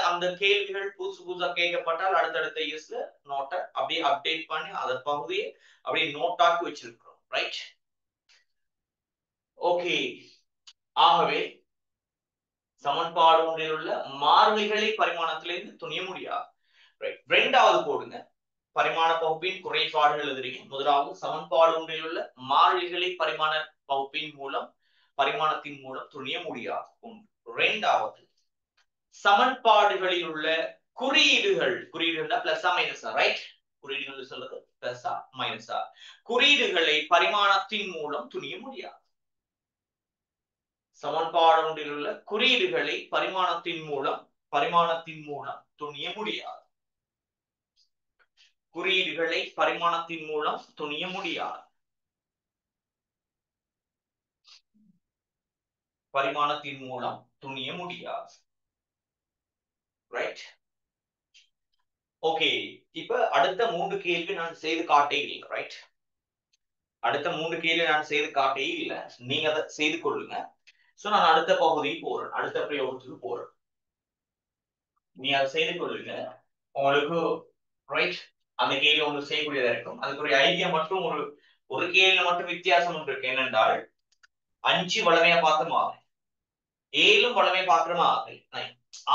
அந்த கேள்விகள் புதுசா கேட்கப்பட்டால் அடுத்தடுத்த இயர்ஸ்ல நோட்டை அப்படியே அப்டேட் பண்ணி அதை பகுதியை அப்படியே நோட்டாக்கி வச்சிருக்கிறோம். Right, okay. ஆகவே சமன்பாடு ஒன்றில் உள்ள மாறிலிகளை பரிமாணத்திலிருந்து துணிய முடியாது. இரண்டாவது போடுங்க, பரிமாண பகுப்பின் குறைபாடுகள் எழுதுறீங்க. முதலாவது, சமன்பாடு ஒன்றில் உள்ள மாறிலிகளை பரிமாண பகுப்பின் மூலம், பரிமாணத்தின் மூலம் துணிய முடியாது. இரண்டாவது, சமன்பாடுகளில் உள்ள குறியீடுகள் பிளஸா மைனஸா, ரைட், குறியீடுகள் சொல்றது பிளஸா மைனஸா, குறியீடுகளை பரிமாணத்தின் மூலம் துணிய முடியாது. சமன்பாடு ஒன்றில் உள்ள குறியீடுகளை பரிமாணத்தின் மூலம் துணிய முடியாது. குறியீடுகளை பரிமாணத்தின் மூலம் துணிய முடியாது. பரிமாணத்தின் மூலம் துணிய முடியாது. Right, okay. இப்ப அடுத்த 3 கேள்வி நான் செய்து காட்டே இல்லை. ரைட், அடுத்த 3 கேள்வி நான் செய்து காட்டே இல்லை, நீங்க அதை செய்து கொள்ளுங்க. சோ நான் அடுத்த பகுதிக்கு போறேன், அடுத்த பிரயோகத்துக்கு போறேன். நீ அதை செய்து கொள்ளுங்க. உங்களுக்கு ரைட், அந்த கேள்வி உங்களுக்கு செய்யக்கூடியதா இருக்கும். அதுக்குரிய ஐடியா மட்டும் ஒரு கேள்வி மட்டும் வித்தியாசம் இருக்கு. என்னென்றால் 5 வளமையா பார்த்தோமா, 7 வளமையா பார்க்கிறோமா.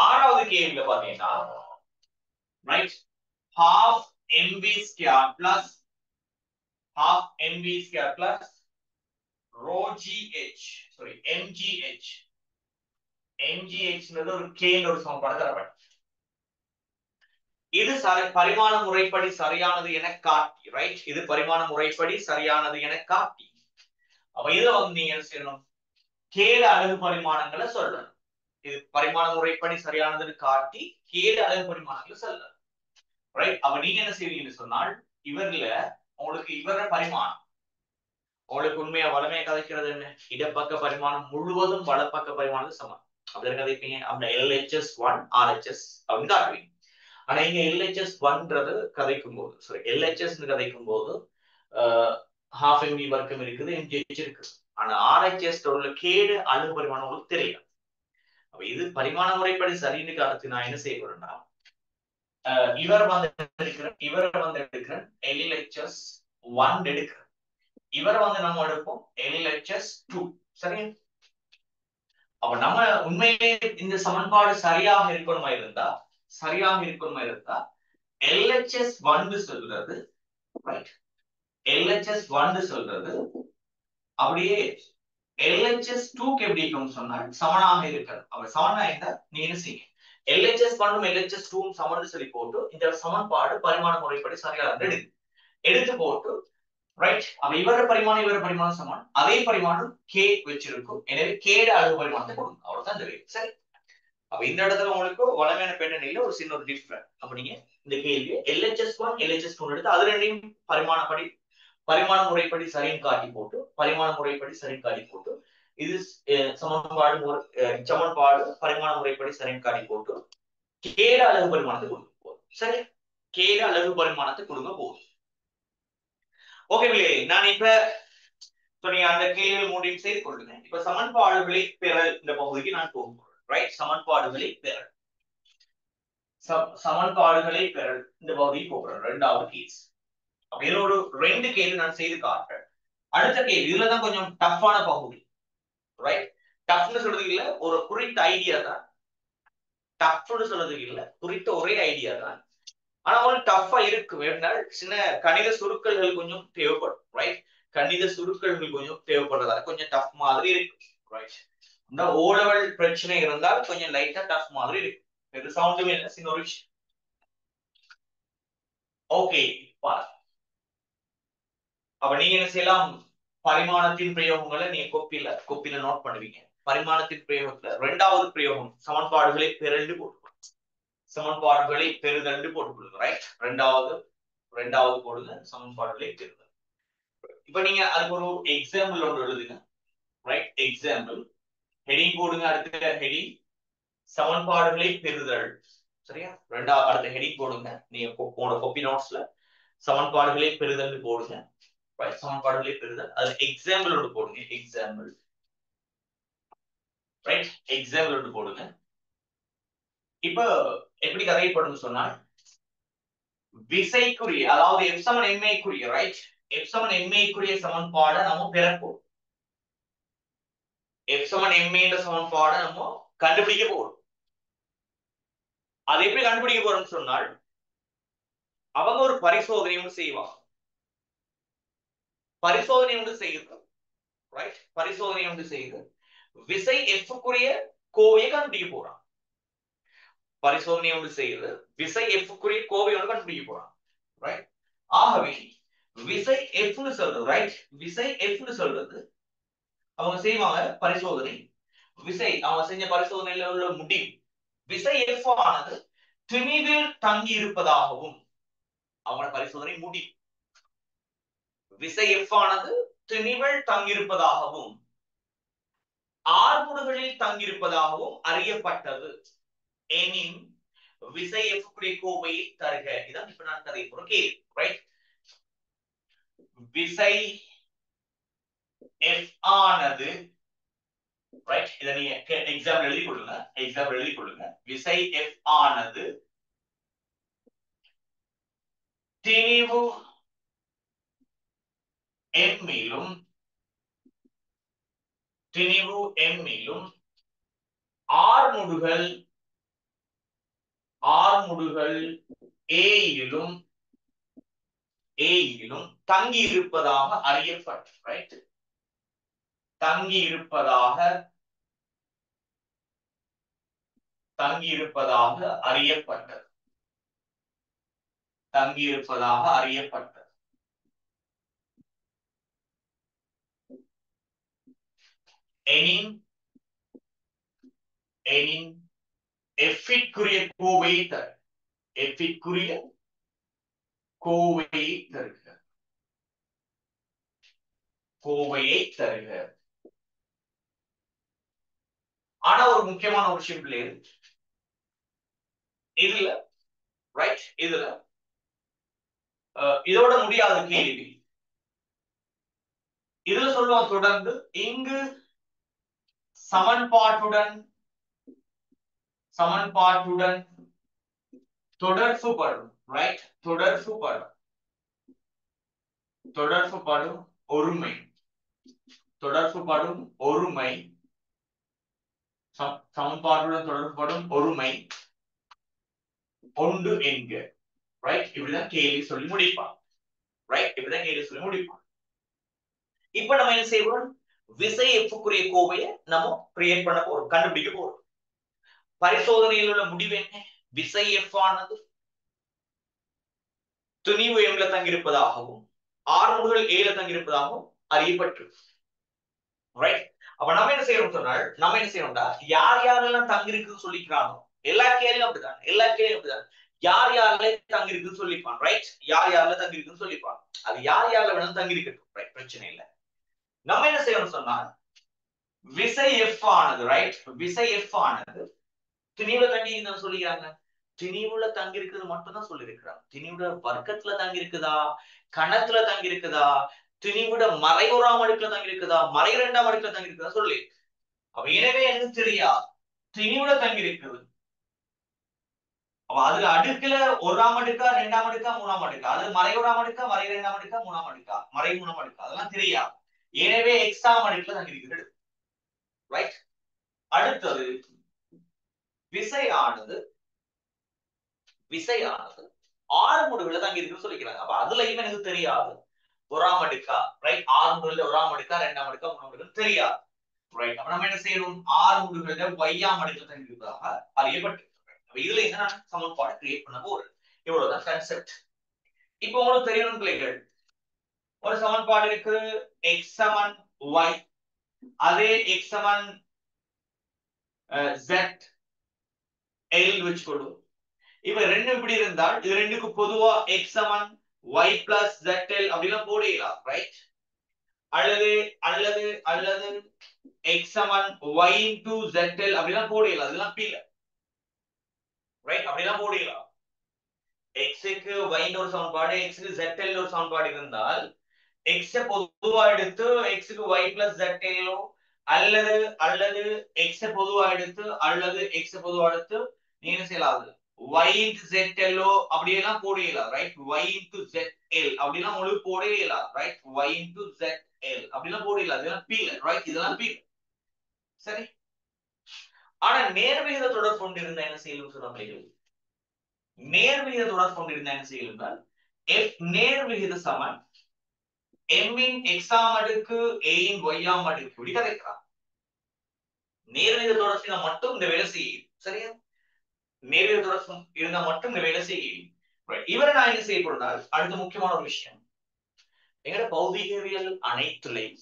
6வது கேள்வியில பாத்தீங்கன்னா right, half mv square plus half mv square plus rho gh sorry mgh mgh ஒரு k ஒரு சமன்பாடு தரப்பட்டது. இது பரிமாண முறைப்படி சரியானது என காட்டி, ரைட்? இது பரிமாண முறைப்படி சரியானது என காட்டி. அப்ப இதுல நீங்க என்ன செய்யணும்? கேடு அலகு பரிமாணங்களை சொல்லணும். இது பரிமாண முறைப்படி சரியானதுன்னு காட்டி கேடு அலகு பரிமாணங்களை சொல்லணும், ரைட்? அப்ப நீங்க என்ன செய்வீங்கன்னு சொன்னால், இவர்ல உங்களுக்கு இவர பரிமாணம் உங்களுக்கு உண்மையா வளமையை கதைக்கிறது என்ன? இடப்பக்க பரிமாணம் முழுவதும் வலப்பக்க பரிமாணம் சமம். அப்படி கதைப்பீங்க. அப்ப LHS1 RHS அப்படின்னு காட்டுவீங்க. ஆனா இங்க LHS1ன்றது கதைக்கும் போது சாரி LHS கதைக்கும் போது half MV வர்க்கம் இருக்குது, MGH இருக்குது. ஆனா RHS உள்ள கேடு அலகு பரிமாணம் உங்களுக்கு தெரியும். அப்ப இது பரிமாண முறைப்படி சரின்னு காலத்து நான் என்ன செய்ய போறேன்னா, இவர் வந்து எடுக்கிறேன் LHS1 எடுக்கிறேன். இவர் வந்து நம்ம எடுப்போம் LHS2. சரி? அப்ப நம்ம உண்மையிலே இந்த சமன்பாடு சரியாக இருக்கணுமா இருந்தா LHS1 சொல்றது, ரைட்? LHS1 சொல்றது அப்படியே LHS2க்கு எப்படி இருக்கும்னு சொன்னா சமனாக இருக்கிறது. அப்ப சமனா இருந்தா நீ என்ன செய்ய? LHS1 LHS2 சமன்னு சொல்லி போட்டு இந்த சமன்பாடு பரிமாண முறைப்படி சரியாக எடுத்து போட்டு, ரைட்? அப்ப இவர பரிமாணம் சமன், அதே பரிமாணம் k வச்சிருக்கும். எனவே கேடு அலகு பரிமாணத்தை கொடுங்க. அவ்வளவுதான் இந்த வேலை. சரி? அப்ப இந்த இடத்துல உங்களுக்கு வளமையான பேட்டர்னில் ஒரு சின்ன ஒரு டிஃபரன்ஸ். அப்ப நீங்க இந்த கேள்வியை LHS1 LHS2 எடுத்து அது ரெண்டையும் பரிமாண முறைப்படி சரின்னு காட்டி போட்டு இது சமன்பாடு பரிமாண முறைப்படி சரின்னு காட்டி போட்டு கேடு அலகு பரிமாணத்தை கொடுங்க போதும். சரி? கேடு அலகு பரிமாணத்தை கொடுங்க போதும். ஓகே, நான் இப்ப நீங்க அந்த கேள்விகள் மூன்றையும் செய்து கொள்ளுங்க. இப்ப சமன்பாடுகளை பெறல் இந்த பகுதிக்கு நான் போகிறேன், ரைட்? சமன்பாடுகளை பெறல் இந்த பகுதிக்கு போகிறேன். இரண்டாவது கேஸ். அப்ப இதோட ரெண்டு கேள்வி நான் செய்து காட்டுறேன். அடுத்த கேள்வி இதுலதான் கொஞ்சம் டஃப்பான பகுதி, ரைட்? டஃப்னு சொல்றது இல்ல, ஒரு குறித்த ஐடியா தான். டஃப்னு சொல்றது இல்ல, குறித்த ஒரே ஐடியா தான். ஆனா ஒரு டஃப்பா இருக்கும். எப்படின்னா சின்ன கணித சுருக்கல்கள் கொஞ்சம் தேவைப்படும், ரைட்? கணித சுருக்கல்கள் கொஞ்சம் தேவைப்படுறதால கொஞ்சம் டஃப் மாதிரி இருக்கு, ரைட்? இந்த ஓ லெவல் பிரச்சனை இருந்தால் கொஞ்சம் லைட்டா டஃப் மாதிரி இருக்கு. இது சவுண்டுமே இல்லை, சின்ன ஒரு விஷயம். ஓகே, பாருங்க. அப்ப நீங்க என்ன செய்யலாம்? பரிமாணத்தின் பிரயோகங்களை நீங்க கோப்பில நோட் பண்ணுவீங்க. பரிமாணத்தின் பிரயோகத்துல இரண்டாவது பிரயோகம் சமன்பாடுகளை பெருதண்டு போட்டுக்கொள்ளுங்க, ரைட்? ரெண்டாவது போடுங்க சமன்பாடுகளை பெறுதல். இப்ப நீங்க அதுக்கு ஒரு எக்ஸாம்பிள் ஒன்று எழுதுங்க, ரைட்? எக்ஸாம்பிள் ஹெடிங் போடுங்க. அடுத்த ஹெடிங் சமன்பாடுகளை பெறுதல். சரியா? அடுத்த ஹெடிங் போடுங்க. நீங்க கோப்பி நோட்ஸ்ல சமன்பாடுகளை பெறுதல் போடுங்க, சமன்பாடுகளை பெறுதல். அது எக்ஸாம்பிள் ஒன்று போடுங்க. Example, right? எக்ஸாம்பிள் ஒன்று போடுங்க. இப்ப எப்படி கதைப்படுன்னு சொன்னால், விசைக்குரிய அதாவது f சமன் ma க்குரிய, ரைட்? f சமன் ma க்குரிய சமன்பாடை நம்ம பெறப்போம். f சமன் ma என்ற சமன்பாடை நம்ம கண்டுபிடிக்க போறோம். அது எப்படி கண்டுபிடிக்க போறோம்னு சொன்னால், அவங்க ஒரு பரிசோதனை செய்வாங்க. பரிசோதனை செய்து விசை f க்குரிய கோவையை கண்டுபிடிக்க போறான். பரிசோதனை செய்து விசை f க்குரிய கோவையோட கண்டுபிடிக்க போறான், ரைட்? ஆகவே விசை f னு சொல்றது, ரைட்? விசை f னு சொல்றது அவங்க செய்வாங்க பரிசோதனை. அவங்க செஞ்ச பரிசோதனையில உள்ள முடிவு விசை f ஆனது திணிவில் தங்கி இருப்பதாகவும், அவங்க பரிசோதனை முடிவு விசை f ஆனது திணிவில் தங்கியிருப்பதாகவும் ஆர்முடுகளில் தங்கியிருப்பதாகவும் அறியப்பட்டது எனின் விசை f க்குரிய கோவையை தருக. இதான் இப்ப நான் கதை போற கேள்வி, ரைட்? விசை f ஆனது, ரைட்? இத நீங்க எக்ஸாம்பிள் எழுதி கொள்ளுங்க. விசை f ஆனது திணிவு m-இலும் ஆர்முடுகள் a-இலும் ஏயிலும் தங்கி இருப்பதாக அறியப்பட்டது. ரைட், தங்கி இருப்பதாக அறியப்பட்டது. தங்கி இருப்பதாக அறியப்பட்டது. எனின் எஃபிற்குரிய கோவையை தரு. எஃபிற்குரிய கோவையை தருக. கோவையை தருக. ஆனா ஒரு முக்கியமான ஒரு விஷயம் பிள்ளைகள் இதுல, ரைட், இதுல இதோட முடியாத கேள்வி. இதுல சொல்லுவான் தொடர்ந்து இங்கு சமன்பாட்டுடன் தொடர்புபடும். ரைட், தொடர்புபடும் ஒருமை. சமன்பாட்டுடன் தொடர்புபடும் ஒருமை ஒன்று என்க. ரைட், இப்படிதான் கேள்வி சொல்லி முடிப்பான். ரைட், இப்படிதான் கேள்வி சொல்லி முடிப்பான். இப்ப நம்ம என்ன செய்வோம்? விசை எஃப்க்குரிய கோவையை நம்ம கிரியேட் பண்ண போறோம், கண்டுபிடிக்க போறோம். பரிசோதனையில் உள்ள முடிவு என்ன? விசை எஃப் ஆனது துணிவு எம்ல தங்கியிருப்பதாகவும் ஆர்முகள் ஏல தங்கியிருப்பதாகவும் அறியப்பட்டிருக்கு. ரைட், அப்ப நம்ம என்ன செய்யறோம் சொன்னால், நம்ம என்ன செய்யணும்டா, யார் யாரெல்லாம் தங்கியிருக்குன்னு சொல்லிக்கிறானோ எல்லா கேள்வியும் அப்படிதான், யார் யாரெல்லாம் தங்கியிருக்குன்னு சொல்லிப்பான். ரைட், யார் யாரெல்லாம் தங்கியிருக்குன்னு சொல்லிப்பான். அது யார் யாரெல்லாம் வேணாலும் தங்கியிருக்கட்டும். ரைட், பிரச்சனை இல்லை. நம்ம என்ன செய்யணும் சொன்னால், விசை எஃப் ஆனது, ரைட், விசை எஃப் ஆனது திணிவுல தங்கி சொல்லிக்கிறாங்க. திணிவுல தங்கி இருக்குது மட்டும் தான் சொல்லியிருக்கிறாங்க. திணிவுட வர்க்கத்துல தங்கி இருக்குதா, கணத்துல தங்கி இருக்குதா, திணிவுட மறைவுறாம் அடுக்குல தங்கி இருக்குதா, மறை இரண்டாம் அடுக்குல தங்கி இருக்குதா சொல்லி. அப்ப எனவே எனக்கு தெரியா திணிவுல தங்கி இருக்குது. அப்ப அதுல அடுக்குல ஒராம் அடுக்கா, ரெண்டாம் அடுக்கா, மூணாம் அடுக்கா, அது மறைவுறாம் அடுக்கா, மறை இரண்டாம் அடுக்கா, மூணாம் அடுக்கா, மறை மூணாம் அடுக்கா, அதெல்லாம் தெரியா. எனவே எக்ஸாம் அடுக்குல தங்கி இருக்குது. ரைட், அடுத்தது விசையானது ஆறு முடிவுல தங்கி இருக்குன்னு சொல்லிக்கிறாங்க. அப்ப அதுலயும் எனக்கு தெரியாது ஒராம் அடுக்கா. ரைட், ஆறு முடிவுல ஒராம் அடுக்கா, ரெண்டாம் அடுக்கா, மூணாம் அடுக்கா தெரியாது. ரைட், அப்ப நம்ம என்ன செய்யணும்? ஆறு முடிவுல வையாம் அடுக்குல தங்கி இருப்பதாக அறியப்பட்டிருக்கு. இதுல என்ன சமன்பாடு கிரியேட் பண்ண போறேன். இவ்வளவுதான் கான்செப்ட். இப்போ உங்களுக்கு தெரியணும் பிள்ளைகள், ஒரு சமன்பாடு இருக்கு எக்ஸ் சமன் y, அதே எக்ஸ் சமன் z l வச்சுக்கொள்ளும். இப்ப ரெண்டு இப்படி இருந்தால் இது ரெண்டுக்கு பொதுவா x சமன் y plus zl அப்படிலாம் போடலாம். ரைட், அல்லது x சமன் y into zl அப்படிலாம் போடலாம். அதெல்லாம் பில. ரைட், அப்படிலாம் போடலாம். x க்கு y ன்ற ஒரு சமன்பாடு, x க்கு zl ஒரு சமன்பாடு இருந்தால் x பொதுவா எடுத்து x க்கு y plus zl அல்லது x பொதுவா எடுத்து நீ என்ன செய்யலாம்? y into zl அப்படியெல்லாம் போடலாம். ரைட், y into zl அப்படிலாம் உங்களுக்கு போடலாம். ரைட், y into zl அப்படிலாம் போடலாம். இதெல்லாம் பீல. ரைட், இதெல்லாம் பீல. சரி, ஆனா நேர்விகித தொடர்பு கொண்டு இருந்தா என்ன செய்யணும் சொன்னீங்க? நேர்விகித தொடர்பு கொண்டு இருந்தா என்ன செய்யணும்? f நேர்விகித சமன் m இன் x ஆம் அடுக்கு a இன் y ஆம் அடுக்கு இப்படி கதைக்கலாம். நேர்விகித தொடர்பு மட்டும் இந்த வேலை செய்யும். சரியா? நேர்விகித தொடர்பு இருந்தா மட்டும் இந்த வேலை செய்யும். இவரை நான் என்ன செய்ய போறதால் அடுத்த முக்கியமான ஒரு விஷயம், எங்கட பௌதிகவியல் அனைத்துலையும்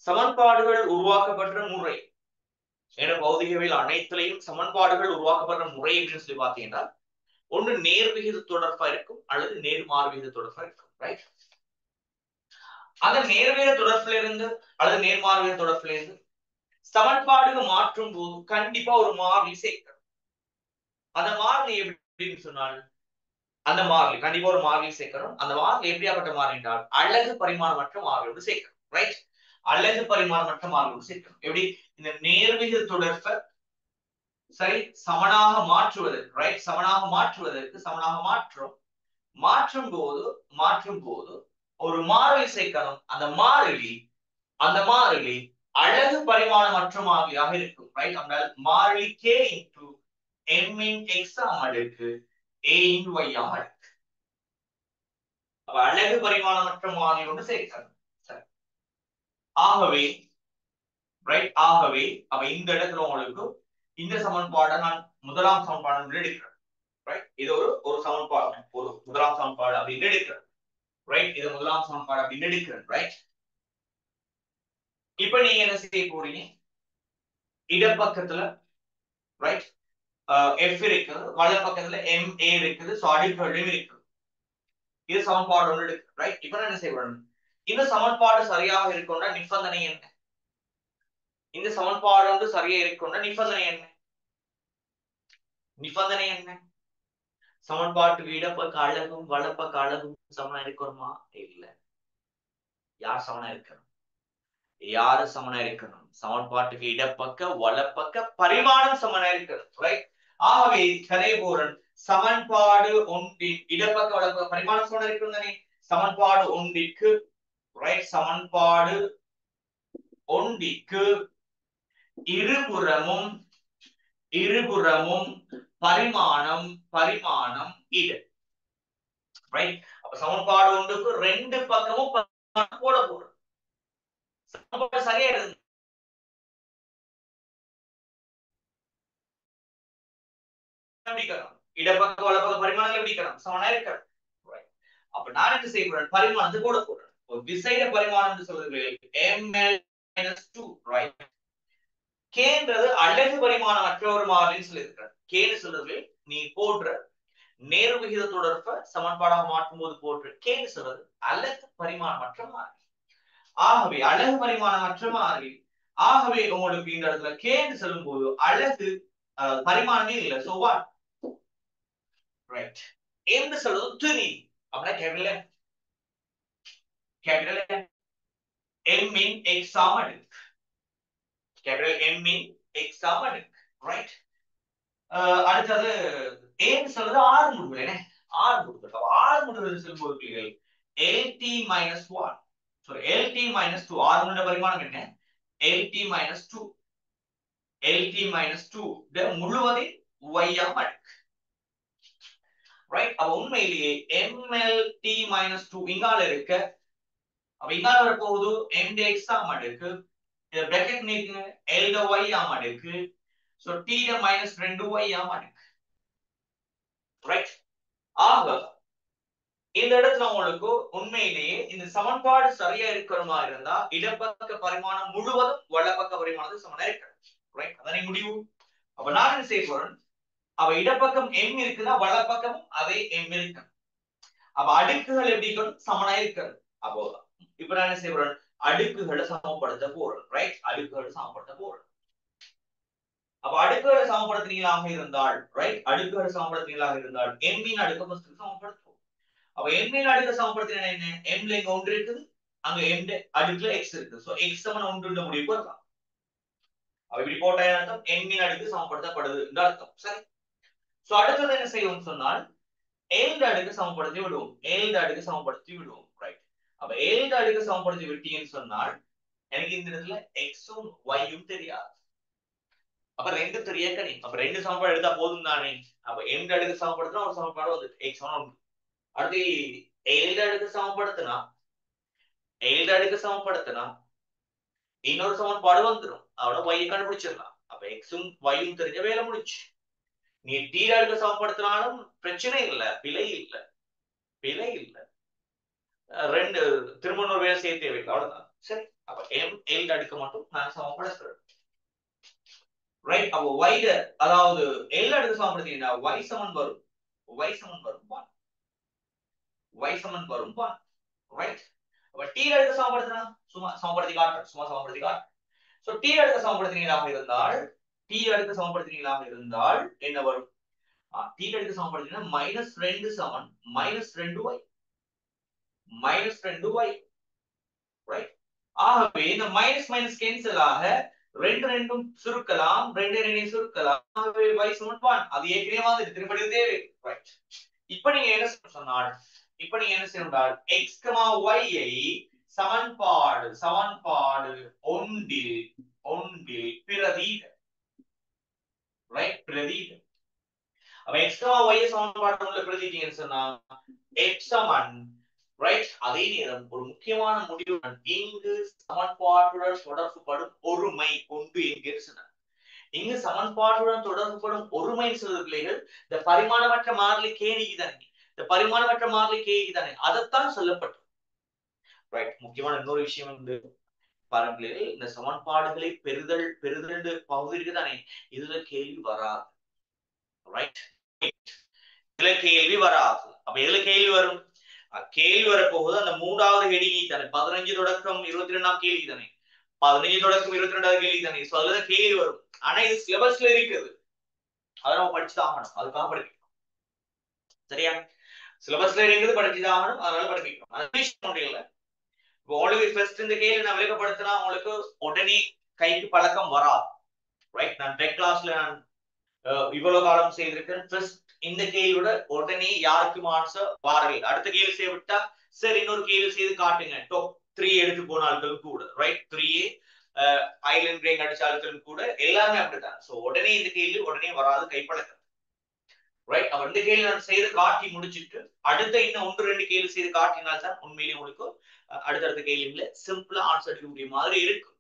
சமன்பாடுகள் உருவாக்கப்படுற முறை, எங்கட பௌதிகவியல் அனைத்துலையும் சமன்பாடுகள் உருவாக்கப்படுற முறை என்று சொல்லி பார்த்தீங்கன்னா, ஒன்று நேர்விகித தொடர்பா இருக்கும் அல்லது நேர்மாறுவிகித தொடர்பா இருக்கும். ரைட், அந்த நேர்விகித தொடர்புல இருந்து அல்லது நேர்மாறுவிகித தொடர்புல இருந்து சமன்பாடுகள் மாற்றும் போது கண்டிப்பா ஒரு மாறிலி சேர்க்கணும். அந்த மாறிலி எப்படின்னு சொன்னால், அந்த மாறிலி கண்டிப்பா ஒரு மாறிலி சேர்க்கணும். அந்த மாறிலி எப்படியாப்பட்ட மாறிலி என்றால் அலகு பரிமாணமற்ற மாறிலியோடு சேர்க்கணும். ரைட், அலகு பரிமாணமற்ற மாறிலியோடு சேர்க்கணும். எப்படி? இந்த நேர்விகித தொடர்பை சரி சமனாக மாற்றுவதற்கு, ரைட், சமனாக மாற்றும் போது ஒரு மாறிலி சேர்க்கணும். அந்த மாறிலி அலகு பரிமாணமற்ற மாறிலியாக இருக்கும். ரைட், அப்படினால் மாறிலி k into m இன் x ஆம் அடுக்கு a இன் y ஆம் அடுக்கு. அப்ப அலகு பரிமாணமற்ற மாறியோடு சேர்க்கணும். சரி. ஆகவே ரைட், ஆகவே அப்ப இந்த இடத்துல உங்களுக்கு இந்த சமன்பாடை நான் முதலாம் சமன்பாடு எடுக்கிறேன். ரைட், இது ஒரு சமன்பாடு, ஒரு முதலாம் சமன்பாடு அப்படின்னு எடுக்கிறேன். ரைட், இது முதலாம் சமன்பாடு அப்படின்னு எடுக்கிறேன். ரைட், இப்ப நீங்க என்ன செய்ய போறீங்க, இடப்பக்கத்துல ரைட் எஃப் இருக்குது, வலது பக்கத்துல எம் ஏ இருக்குது, சோ அடுக்குகளும் இருக்குது. இது சமன்பாடு ஒன்று இருக்கு. ரைட், இப்ப என்ன செய்யணும், இந்த சமன்பாடு சரியாக இருக்கும்னா நிபந்தனை என்ன, இந்த சமன்பாடு வந்து சரியா இருக்கும்னா நிபந்தனை என்ன, நிபந்தனை என்ன, சமன்பாட்டுக்கு இடப்பக்க அழகும் வலப்பக்க அழகும் சமனா இருக்கணுமா, இல்ல. யார் சமனா இருக்கணும், யாரு சமனா இருக்கணும், சமன்பாட்டுக்கு இடப்பக்க வலப்பக்க பரிமாணம் சமனா இருக்கணும். ரைட், ஆகவே கரைபோரன் சமன்பாடு ஒன்றின் இடப்பக்க வலப்பக்க பரிமாணம் சமனா இருக்கணும் தானே. சமன்பாடு ஒன்றிற்கு ரைட், சமன்பாடு ஒன்றிற்கு இருபுறமும் பரிமாணம் இடு. ரைட், அப்ப சமன்பாடு ஒன்றுக்கு ரெண்டு பக்கமும் போட போறோம். சமன்பாடு சரியா இருக்கு, இடப்பக்க வலப்பக்க பரிமாணங்கள் பிடிக்கணும், சமனா இருக்கணும். அப்ப நான் என்ன செய்ய போறேன், பரிமாணத்தை போட போறேன். ஒரு விசைட பரிமாணம் சொல்றது ml-2. ரைட், கேன்றது அலகு பரிமாணமற்ற ஒரு மாறிலின்னு சொல்லியிருக்கிறேன். கேன்னு சொல்றது நீ போடுற நேர் விகித தொடர்பை சமன்பாடாக மாற்றும் போது போட்டு கேன்னு சொல்றது அலகு பரிமாணமற்ற மாறி. ஆகவே அலகு பரிமாணமற்ற மாறி, ஆகவே உங்களுக்கு இந்த இடத்துல கேன்னு சொல்லும் போது அலகு பரிமாணமே இல்லை. சோ வாட், ரைட், என்று சொல்றது துணி அப்படின்னா கேபிட்டல் M in x ஆம் அடுக்கு, கேபிட்டல் M in x ஆம் அடுக்கு. ரைட், அடுத்தது ஏன்னு சொல்றது ஆறு முடிவுகள், என்ன ஆறு முடிவுகள். ஆறு முடிவுகள் சொல்லும்போது பிள்ளைகள் LT minus 1, sorry LT minus 2, ஆறு முடிவுட பரிமாணம் என்ன, LT minus 2, LT minus 2 முழுவதின் y ஆம் அடுக்கு. ரைட், அப்ப உண்மையிலேயே MLT minus 2 இங்கால இருக்க, அப்ப இங்கால வர போகுது MDX ஆம் அடுக்கு, bracket நீக்குங்க, L y ஆம் அடுக்கு, சோ T minus 2y ஆம் அடுக்கு. ரைட், ஆக இந்த இடத்துல உங்களுக்கு உண்மையிலேயே இந்த சமன்பாடு சரியா இருக்கிறமா இருந்தா இடப்பக்க பரிமாணம் முழுவதும் வலப்பக்க பரிமாணத்துக்கு சமனா இருக்கணும். ரைட், அதானே முடிவு. அப்ப நான் என்ன செய்ய போறேன், அவ இடப்பக்கம் M இருக்குன்னா வலப்பக்கமும் அதே M இருக்கணும். அப்ப அடுக்குகள் எப்படி இருக்கணும், சமனா இருக்கணும். அப்போ இப்ப நான் என்ன செய்ய போறேன், அடுக்குகளை சமப்படுத்த போறேன். ரைட், அடுக்குகளை சமப்படுத்த போறேன். அப்ப அடுக்குகளை சமப்படுத்தினீங்களாக இருந்தால் ரைட், அடுக்குகளை சமப்படுத்தினீங்களாக இருந்தால் M இன் அடுக்கு ஃபர்ஸ்ட் சமப்படுத்துவோம். அப்ப M இன் அடுக்கு சமப்படுத்தினா என்ன, M ல இங்க 1 இருக்குது, அங்க M அடுக்குல x இருக்கு, சோ x சமம் 1 ன்ற முடிவுக்கு வரலாம். அப்ப இப்படி போட்டா என்ன அர்த்தம், M இன் அடுக்கு சமப்படுத்தப்படுது என்ற அர்த்தம். சரி, சோ அடுத்தது என்ன செய்வோம் சொன்னால் L அடுக்கு சமப்படுத்தி விடுவோம், L அடுக்கு சமப்படுத்தி விடுவோம். ரைட், அப்ப L அடுக்கு சமப்படுத்தி விட்டீங்கன்னு சொன்னால் எனக்கு இந்த இடத்துல x உம் y உம் தெரியாது. அப்ப ரெண்டு தெரிய கணி, அப்ப ரெண்டு சமன்பாடு எடுத்தா போதும் தானே. அப்ப M அடுக்கு சமப்படுத்தினா ஒரு சமன்பாடு வந்து x சமம் 1. அடுத்து L அடுக்கு சமப்படுத்தினா இன்னொரு சமன்பாடு வந்துடும், அவட y கண்டுபிடிச்சிடலாம். அப்ப x உம் y உம் தெரிஞ்ச வேலை முடிச்சு. நீ T அடுக்கு சமப்படுத்தினாலும் பிரச்சனை இல்ல, பிழை இல்ல. ரெண்டு திரும்ப ஒரு வேலை செய்ய தேவையில்லை, அவ்வளவுதான். சரி, அப்ப M L அடுக்கு மட்டும் நான் சமப்படுத்துறேன். ரைட், அப்போ y அதாவது L அடுக்கு சமப்படுத்தீங்கன்னா y சமன் வரும் 1. ரைட், அப்ப T அடுக்கு சமப்படுத்தினா சும்மா சமப்படுத்தி காட்டுறேன். சோ T அடுக்கு சமப்படுத்தினீங்களாக இருந்தால் என்ன வரும், T அடுக்கு சமப்படுத்தினா -2 சமன் -2y. ரைட், ஆகவே இந்த மைனஸ் மைனஸ் கேன்சல் ஆக ரெண்டும் சுருக்கலாம், ரெண்டையும் சுருக்கலாம். ஆகவே y சமன் 1, அது ஏற்கனவே வந்து திரும்ப தேவை. ரைட், இப்போ நீங்க என்ன சொன்னால் x, y ஐ சமன்பாடு ஒன்றில் பிரதியிட. ரைட், பிரதியிட. அப்ப x, y சமன்பாடு ஒன்றில் பிரதியிட்டீங்கன்னு சொன்னா x சமன் ரைட். அதே நேரம் ஒரு முக்கியமான முடிவு, இங்கு சமன்பாட்டுடன் தொடர்புபடும் ஒருமை கொண்டு என்கிறது சொன்னார். இங்கு சமன்பாட்டுடன் தொடர்புபடும் ஒருமை சொல்ற பிள்ளைகள் இந்த பரிமாணமற்ற மாறிலி கேள்வி தானே, இந்த பரிமாணமற்ற மாறிலி கேள்வி தானே, அதைத்தான் சொல்லப்பட்டது. ரைட். முக்கியமான இன்னொரு விஷயம் வந்து பாருங்களே, இந்த சமன்பாடுகளை பெறுதல் பகுதி இருக்குதானே, இதுல கேள்வி வராது. ரைட். இதுல கேள்வி வராது. அப்ப எதுல கேள்வி வரும்? கேள்வி வரப்போகுது அந்த மூன்றாவது ஹெடிங்கை தானே, 15 தொடக்கம் 22ஆம் கேள்வி தானே, 15 தொடக்கம் 22ஆவது கேள்வி தானே. சோ அதுல கேள்வி வரும். ஆனா இது சிலபஸ்ல இருக்குது, அதை நம்ம படிச்சுதான் ஆகணும். அதுக்காக படிக்கணும். சரியா? சிலபஸ்ல இருக்குது, படிச்சுதான் ஆகணும். அதனால படிக்கணும். அது விஷயம் ஒன்றும் இல்லை. இப்போ உங்களுக்கு ஃபர்ஸ்ட் இந்த கேள்வி நான் விளக்கப்படுத்தினா உங்களுக்கு உடனே கைக்கு பழக்கம் வராது. ரைட். நான் டெக் கிளாஸ்ல நான் இவ்வளவு காலம் செய்திருக்கேன். ஃபர்ஸ்ட் இந்த கேள்வியோட உடனே யாருக்கும் ஆன்சர் வாரல். அடுத்த கேள்வி செய்ய விட்டா சரி இன்னொரு கேள்வி செய்து காட்டுங்க, டாப் 3 எடுத்து போன ஆட்களும் கூட. ரைட். 3A ஐலண்ட் ரேங்க் அடிச்ச ஆட்களும் கூட எல்லாருமே அப்படித்தான். சோ உடனே இந்த கேள்வி உடனே வராது, கைப்பழக்கம். ரைட். அப்ப இந்த கேள்வி நான் செய்து காட்டி முடிச்சுட்டு அடுத்த இன்னும் 1-2 கேள்வி செய்து காட்டினால்தான் உண்மையிலேயே உங்களுக்கு அடுத்தடுத்த கேள்வியில சிம்பிளா ஆன்சர் எடுக்க முடியும் மாதிரி இருக்கும்.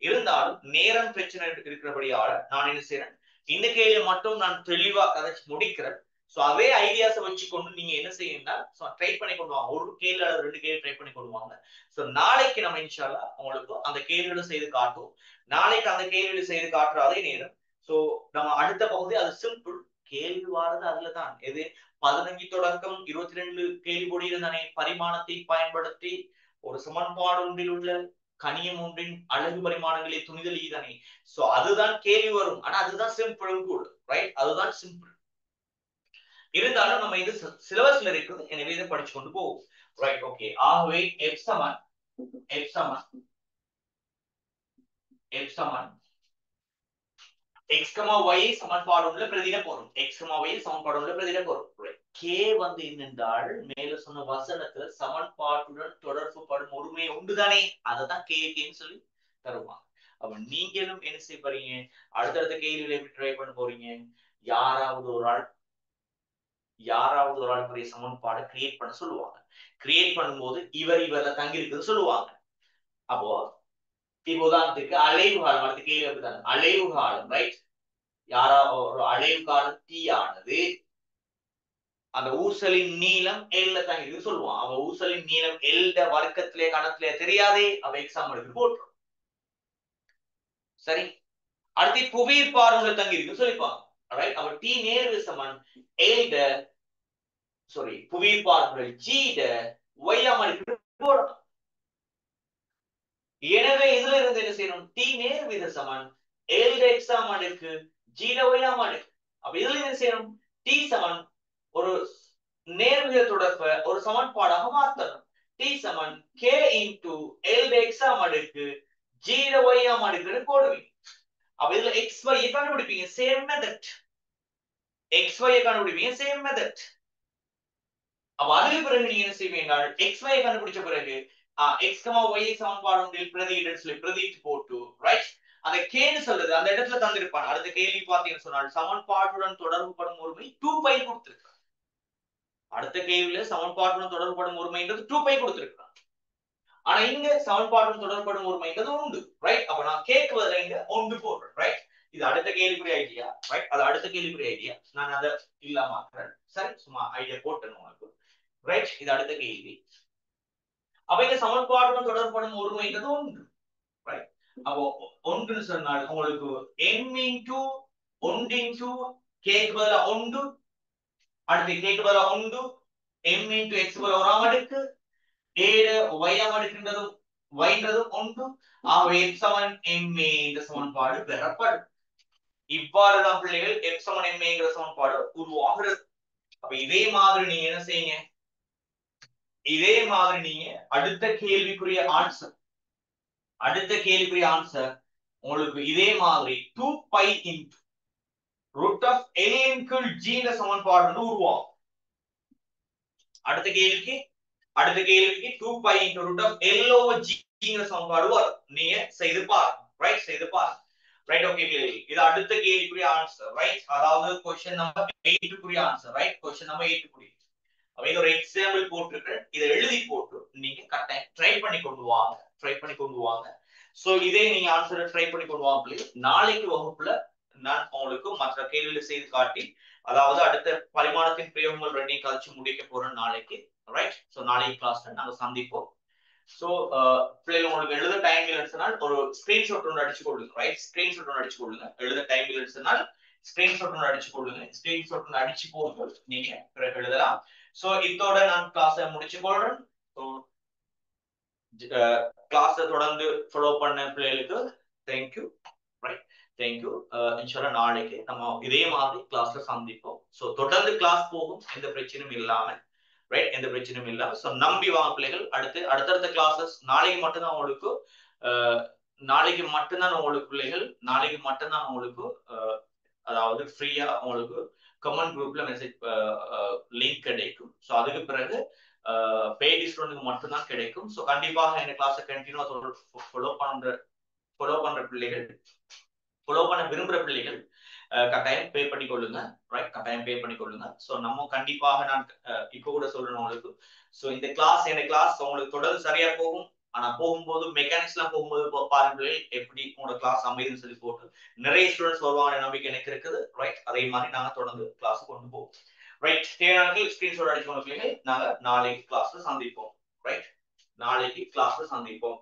இருந்தாலும் நேரம் பிரச்சனை இருக்கிறபடியால நான் என்ன செய்யறேன், இந்த கேள்வி மட்டும் நான் தெளிவா கதைச்சு முடிக்கிறேன். சோ அதே ஐடியாஸ வச்சுக்கொண்டு நீங்க என்ன செய்யணும்னா ட்ரை பண்ணி கொண்டு வாங்க. ஒரு கேள்வி அல்லது 2 கேள்வி ட்ரை பண்ணி கொண்டு வாங்க. சோ நாளைக்கு நம்ம இன்ஷால்லா உங்களுக்கு அந்த கேள்விகளை செய்து காட்டுவோம். நாளைக்கு அந்த கேள்விகளை செய்து காட்டுற அதே நேரம் சோ நம்ம அடுத்த பகுதி அது சிம்பிள். கேள்வி வாரது அதுலதான். எது 15 தொடக்கம் 22 கேள்வி பொடியிருந்தானே, பரிமாணத்தை பயன்படுத்தி ஒரு சமன்பாடு ஒன்றில் உள்ள கணியம் ஒன்றின் அழகு பரிமாணங்களை துணிதல் ஈதானே. சோ அதுதான் கேள்வி வரும். ஆனா அதுதான் சிம்பிள் கூட. ரைட். அதுதான் சிம்பிள். இருந்தாலும் நம்ம இது சிலபஸ்ல இருக்குது, எனவே இதை படிச்சு கொண்டு போவோம். ரைட். ஓகே. ஆகவே f சமன் x, y சமன்பாடு உள்ள பிரதியிட போறோம். x, y சமன்பாடு உள்ள பிரதியிட போறோம். k வந்து என்னென்றால் மேல சொன்ன வசனத்துல சமன்பாட்டுடன் தொடர்பு படும் ஒருமை உண்டுதானே, அததான் கேன்னு சொல்லி தருவாங்க. அப்ப நீங்களும் என்ன செய்ய போறீங்க, அடுத்தடுத்த கேள்வியில எப்படி ட்ரை பண்ண போறீங்க, யாராவது ஒரு ஆளுக்குரிய சமன்பாடை கிரியேட் பண்ண சொல்லுவாங்க. கிரியேட் பண்ணும்போது இவர்ல தங்கி இருக்குன்னு சொல்லுவாங்க. அப்போ இப்போ உதாரணத்துக்கு அலைவு காலம், அடுத்த கேள்வி அப்படிதான், அலைவு காலம். ரைட். ஒரு அலைவு காலம் t ஆனது அந்த ஊசலின் நீளம் L தான் இருக்கு சொல்லுவான். அவ ஊசலின் நீளம் L வர்க்கத்திலே கணத்திலே தெரியாதே, அவ எக்ஸாம் எடுத்து போட்டுரும். சரி. அடுத்து புவியீர் பார்முல தங்கி இருக்கு சொல்லிப்பாங்க. ரைட். அவ t நேர்வு சமன் L புவியீர் பார்முல G y அமர்க்கு போடணும். எனவே இதுல இருந்து என்ன செய்யணும், t நேர்வித சமன் L எக்ஸாம் அடுக்கு G y அமர்க்கு. அப்ப இதுல என்ன செய்யணும், t சமன் ஒரு நேர்வித தொடர்பை ஒரு சமன்பாடாக மாற்றணும். t சமன் k into L எக்ஸாம் அடுக்கு G y அடுக்குன்னு போடுவீங்க. அப்ப இதுல x y கண்டுபிடிப்பீங்க, சேம் மெத்தட். x y கண்டுபிடிப்பீங்க, சேம் மெத்தட். அப்ப அதுக்கு பிறகு நீங்க என்ன செய்வீங்க, x y கண்டுபிடிச்ச பிறகு x, y சமன்பாடு ஒன்றில் பிரதியிடன்னு சொல்லி பிரதியிட்டு போட்டு, ரைட். அந்த கேன்னு சொல்றது அந்த இடத்துல தந்திருப்பாங்க. அடுத்த கேள்வி பாத்தீங்கன்னு சொன்னால் சமன்பாட்டுடன் தொடர்புபடும் ஒருமை 2π கொடுத்திருக்காங்க. அடுத்த கேள்வியில சமன்பாட்டுடன் தொடர்புபடும் ஒருமைன்றது 2π கொடுத்திருக்காங்க. ஆனா இங்க சமன்பாட்டுடன் தொடர்புபடும் ஒருமைன்றது உண்டு. ரைட். அப்ப நான் கேட்குவதில் இங்க ஒன்று போடுறேன். ரைட். இது அடுத்த கேள்விக்குரிய ஐடியா. ரைட். அது அடுத்த கேள்விக்குரிய ஐடியா. நான் அதை இல்லாம ஆக்குறேன். சரி, சும்மா ஐடியா போட்டேன் உங்களுக்கு. ரைட். இது அடுத்த கேள்வி. அப்ப இந்த சமன்பாட்டுடன் தொடர்புபடும் ஒருமைன்றது ஒன்று. ரைட். அப்போ ஒன்றுன்னு சொன்னால் உங்களுக்கு m into 1 into கேக்கு பதிலா ஒன்று, அடுத்து கேக்கு பதிலா ஒன்று, m into x பதிலா ஒரு அடுக்கு, y அடுக்குன்றதும் yன்றதும் ஒன்று. ஆகவே f சமன் ma இந்த சமன்பாடு பெறப்படும். இவ்வாறுதான் பிள்ளைகள் f சமன் ma என்கிற சமன்பாடு உருவாகிறது. அப்ப இதே மாதிரி நீங்க என்ன செய்யுங்க, இதே மாதிரி நீங்க அடுத்த கேள்விக்குரிய ஆன்சர் உங்களுக்கு இதே மாதிரி 2π into root of L into G இந்த சமன்பாடு வந்து உருவாகும். அடுத்த கேள்விக்கு 2π into root of L over G ங்கிற சமன்பாடு வரும். நீங்க செய்து பாருங்க. ரைட். செய்து பாருங்க. ரைட். ஓகே. இது அடுத்த கேள்விக்குரிய ஆன்சர். ரைட். அதாவது क्वेश्चन நம்பர் 8 குரிய ஆன்சர். ரைட். क्वेश्चन நம்பர் 8 குரிய. இது ஒரு எக்ஸாம்பிள் போட்டிருக்கேன். இதை எழுதி போட்டு நீங்க கட்டாயம் ட்ரை பண்ணி கொண்டு வாங்க. சோ இதே நீங்க ஆன்சரை ட்ரை பண்ணி கொண்டு வாங்க. நாளைக்கு வகுப்புல நான் உங்களுக்கு மற்ற கேள்விகளை செய்து காட்டி, அதாவது அடுத்த பரிமாணத்தின் பிரயோகங்கள் ரெண்டையும் கழிச்சு முடிக்க போறேன் நாளைக்கு. ரைட்? சோ நாளைக்கு கிளாஸ்ல நாங்க சந்திப்போம். சோ பிள்ளைகள் உங்களுக்கு எழுத டைம் இல்லைன்னா ஒரு ஸ்கிரீன்ஷாட் ஒன்று அடிச்சு கொள்ளுங்க. ரைட்? ஸ்கிரீன்ஷாட் ஒன்று அடிச்சு கொள்ளுங்க. எழுத டைம் இல்லைன்னா ஸ்கிரீன்ஷாட் ஒன்று அடிச்சு கொள்ளுங்க. ஸ்கிரீன்ஷாட் ஒன்று அடிச்சு போட்டு நீங்க பிறகு எழுதலாம். சோ இதோட நான் கிளாஸை முடிச்சு கொள்றேன். கிளாஸை தொடர்ந்து ஃபாலோ பண்ண பிள்ளைகளுக்கு தேங்க்யூ. ரைட்? தேங்க்யூ. இன்ஷால்லா நாளைக்கு நம்ம இதே மாதிரி கிளாஸ்ல சந்திப்போம். சோ தொடர்ந்து கிளாஸ் போகும், எந்த பிரச்சனையும் இல்லாம. ரைட்? எந்த பிரச்சனையும் இல்லாம. சோ நம்பி வாங்க பிள்ளைகள். அடுத்தடுத்த கிளாஸஸ் நாளைக்கு மட்டும்தான் உங்களுக்கு பிள்ளைகள் நாளைக்கு மட்டும்தான் உங்களுக்கு அதாவது ஃப்ரீயா உங்களுக்கு கமெண்ட் குரூப்ல மெசேஜ் லிங்க் கிடைக்கும். ஸோ அதுக்கு பிறகு பெய்டு ஸ்டூடெண்ட்க்கு மட்டும்தான் கிடைக்கும். ஸோ கண்டிப்பாக இந்த கிளாஸை கண்டினியூவா ஃபாலோ பண்ற பிள்ளைகள், ஃபாலோ பண்ண விரும்புற பிள்ளைகள் கட்டாயம் பே பண்ணி கொள்ளுங்க. ரைட்? கட்டாயம் பே பண்ணி கொள்ளுங்க. ஸோ நம்ம கண்டிப்பாக நான் இப்போ கூட சொல்றேன் உங்களுக்கு. ஸோ இந்த கிளாஸ் உங்களுக்கு தொடர்ந்து சரியா போகும். ஆனா போகும்போது மெக்கானிக்ஸ்லாம் போகும்போது பாருங்க எப்படி உங்களோட கிளாஸ் அமைதுன்னு சொல்லி போட்டு நிறைய ஸ்டூடெண்ட்ஸ் வருவாங்க நம்பிக்கை எனக்கு இருக்குது. ரைட்? அதே மாதிரி நாங்க தொடர்ந்து கிளாஸ் கொண்டு போவோம். ரைட்? தேவையான ஸ்கிரீன்ஷாட் அடிச்சு நாங்க நாளைக்கு கிளாஸ்ல சந்திப்போம். ரைட்? நாளைக்கு கிளாஸ்ல சந்திப்போம்.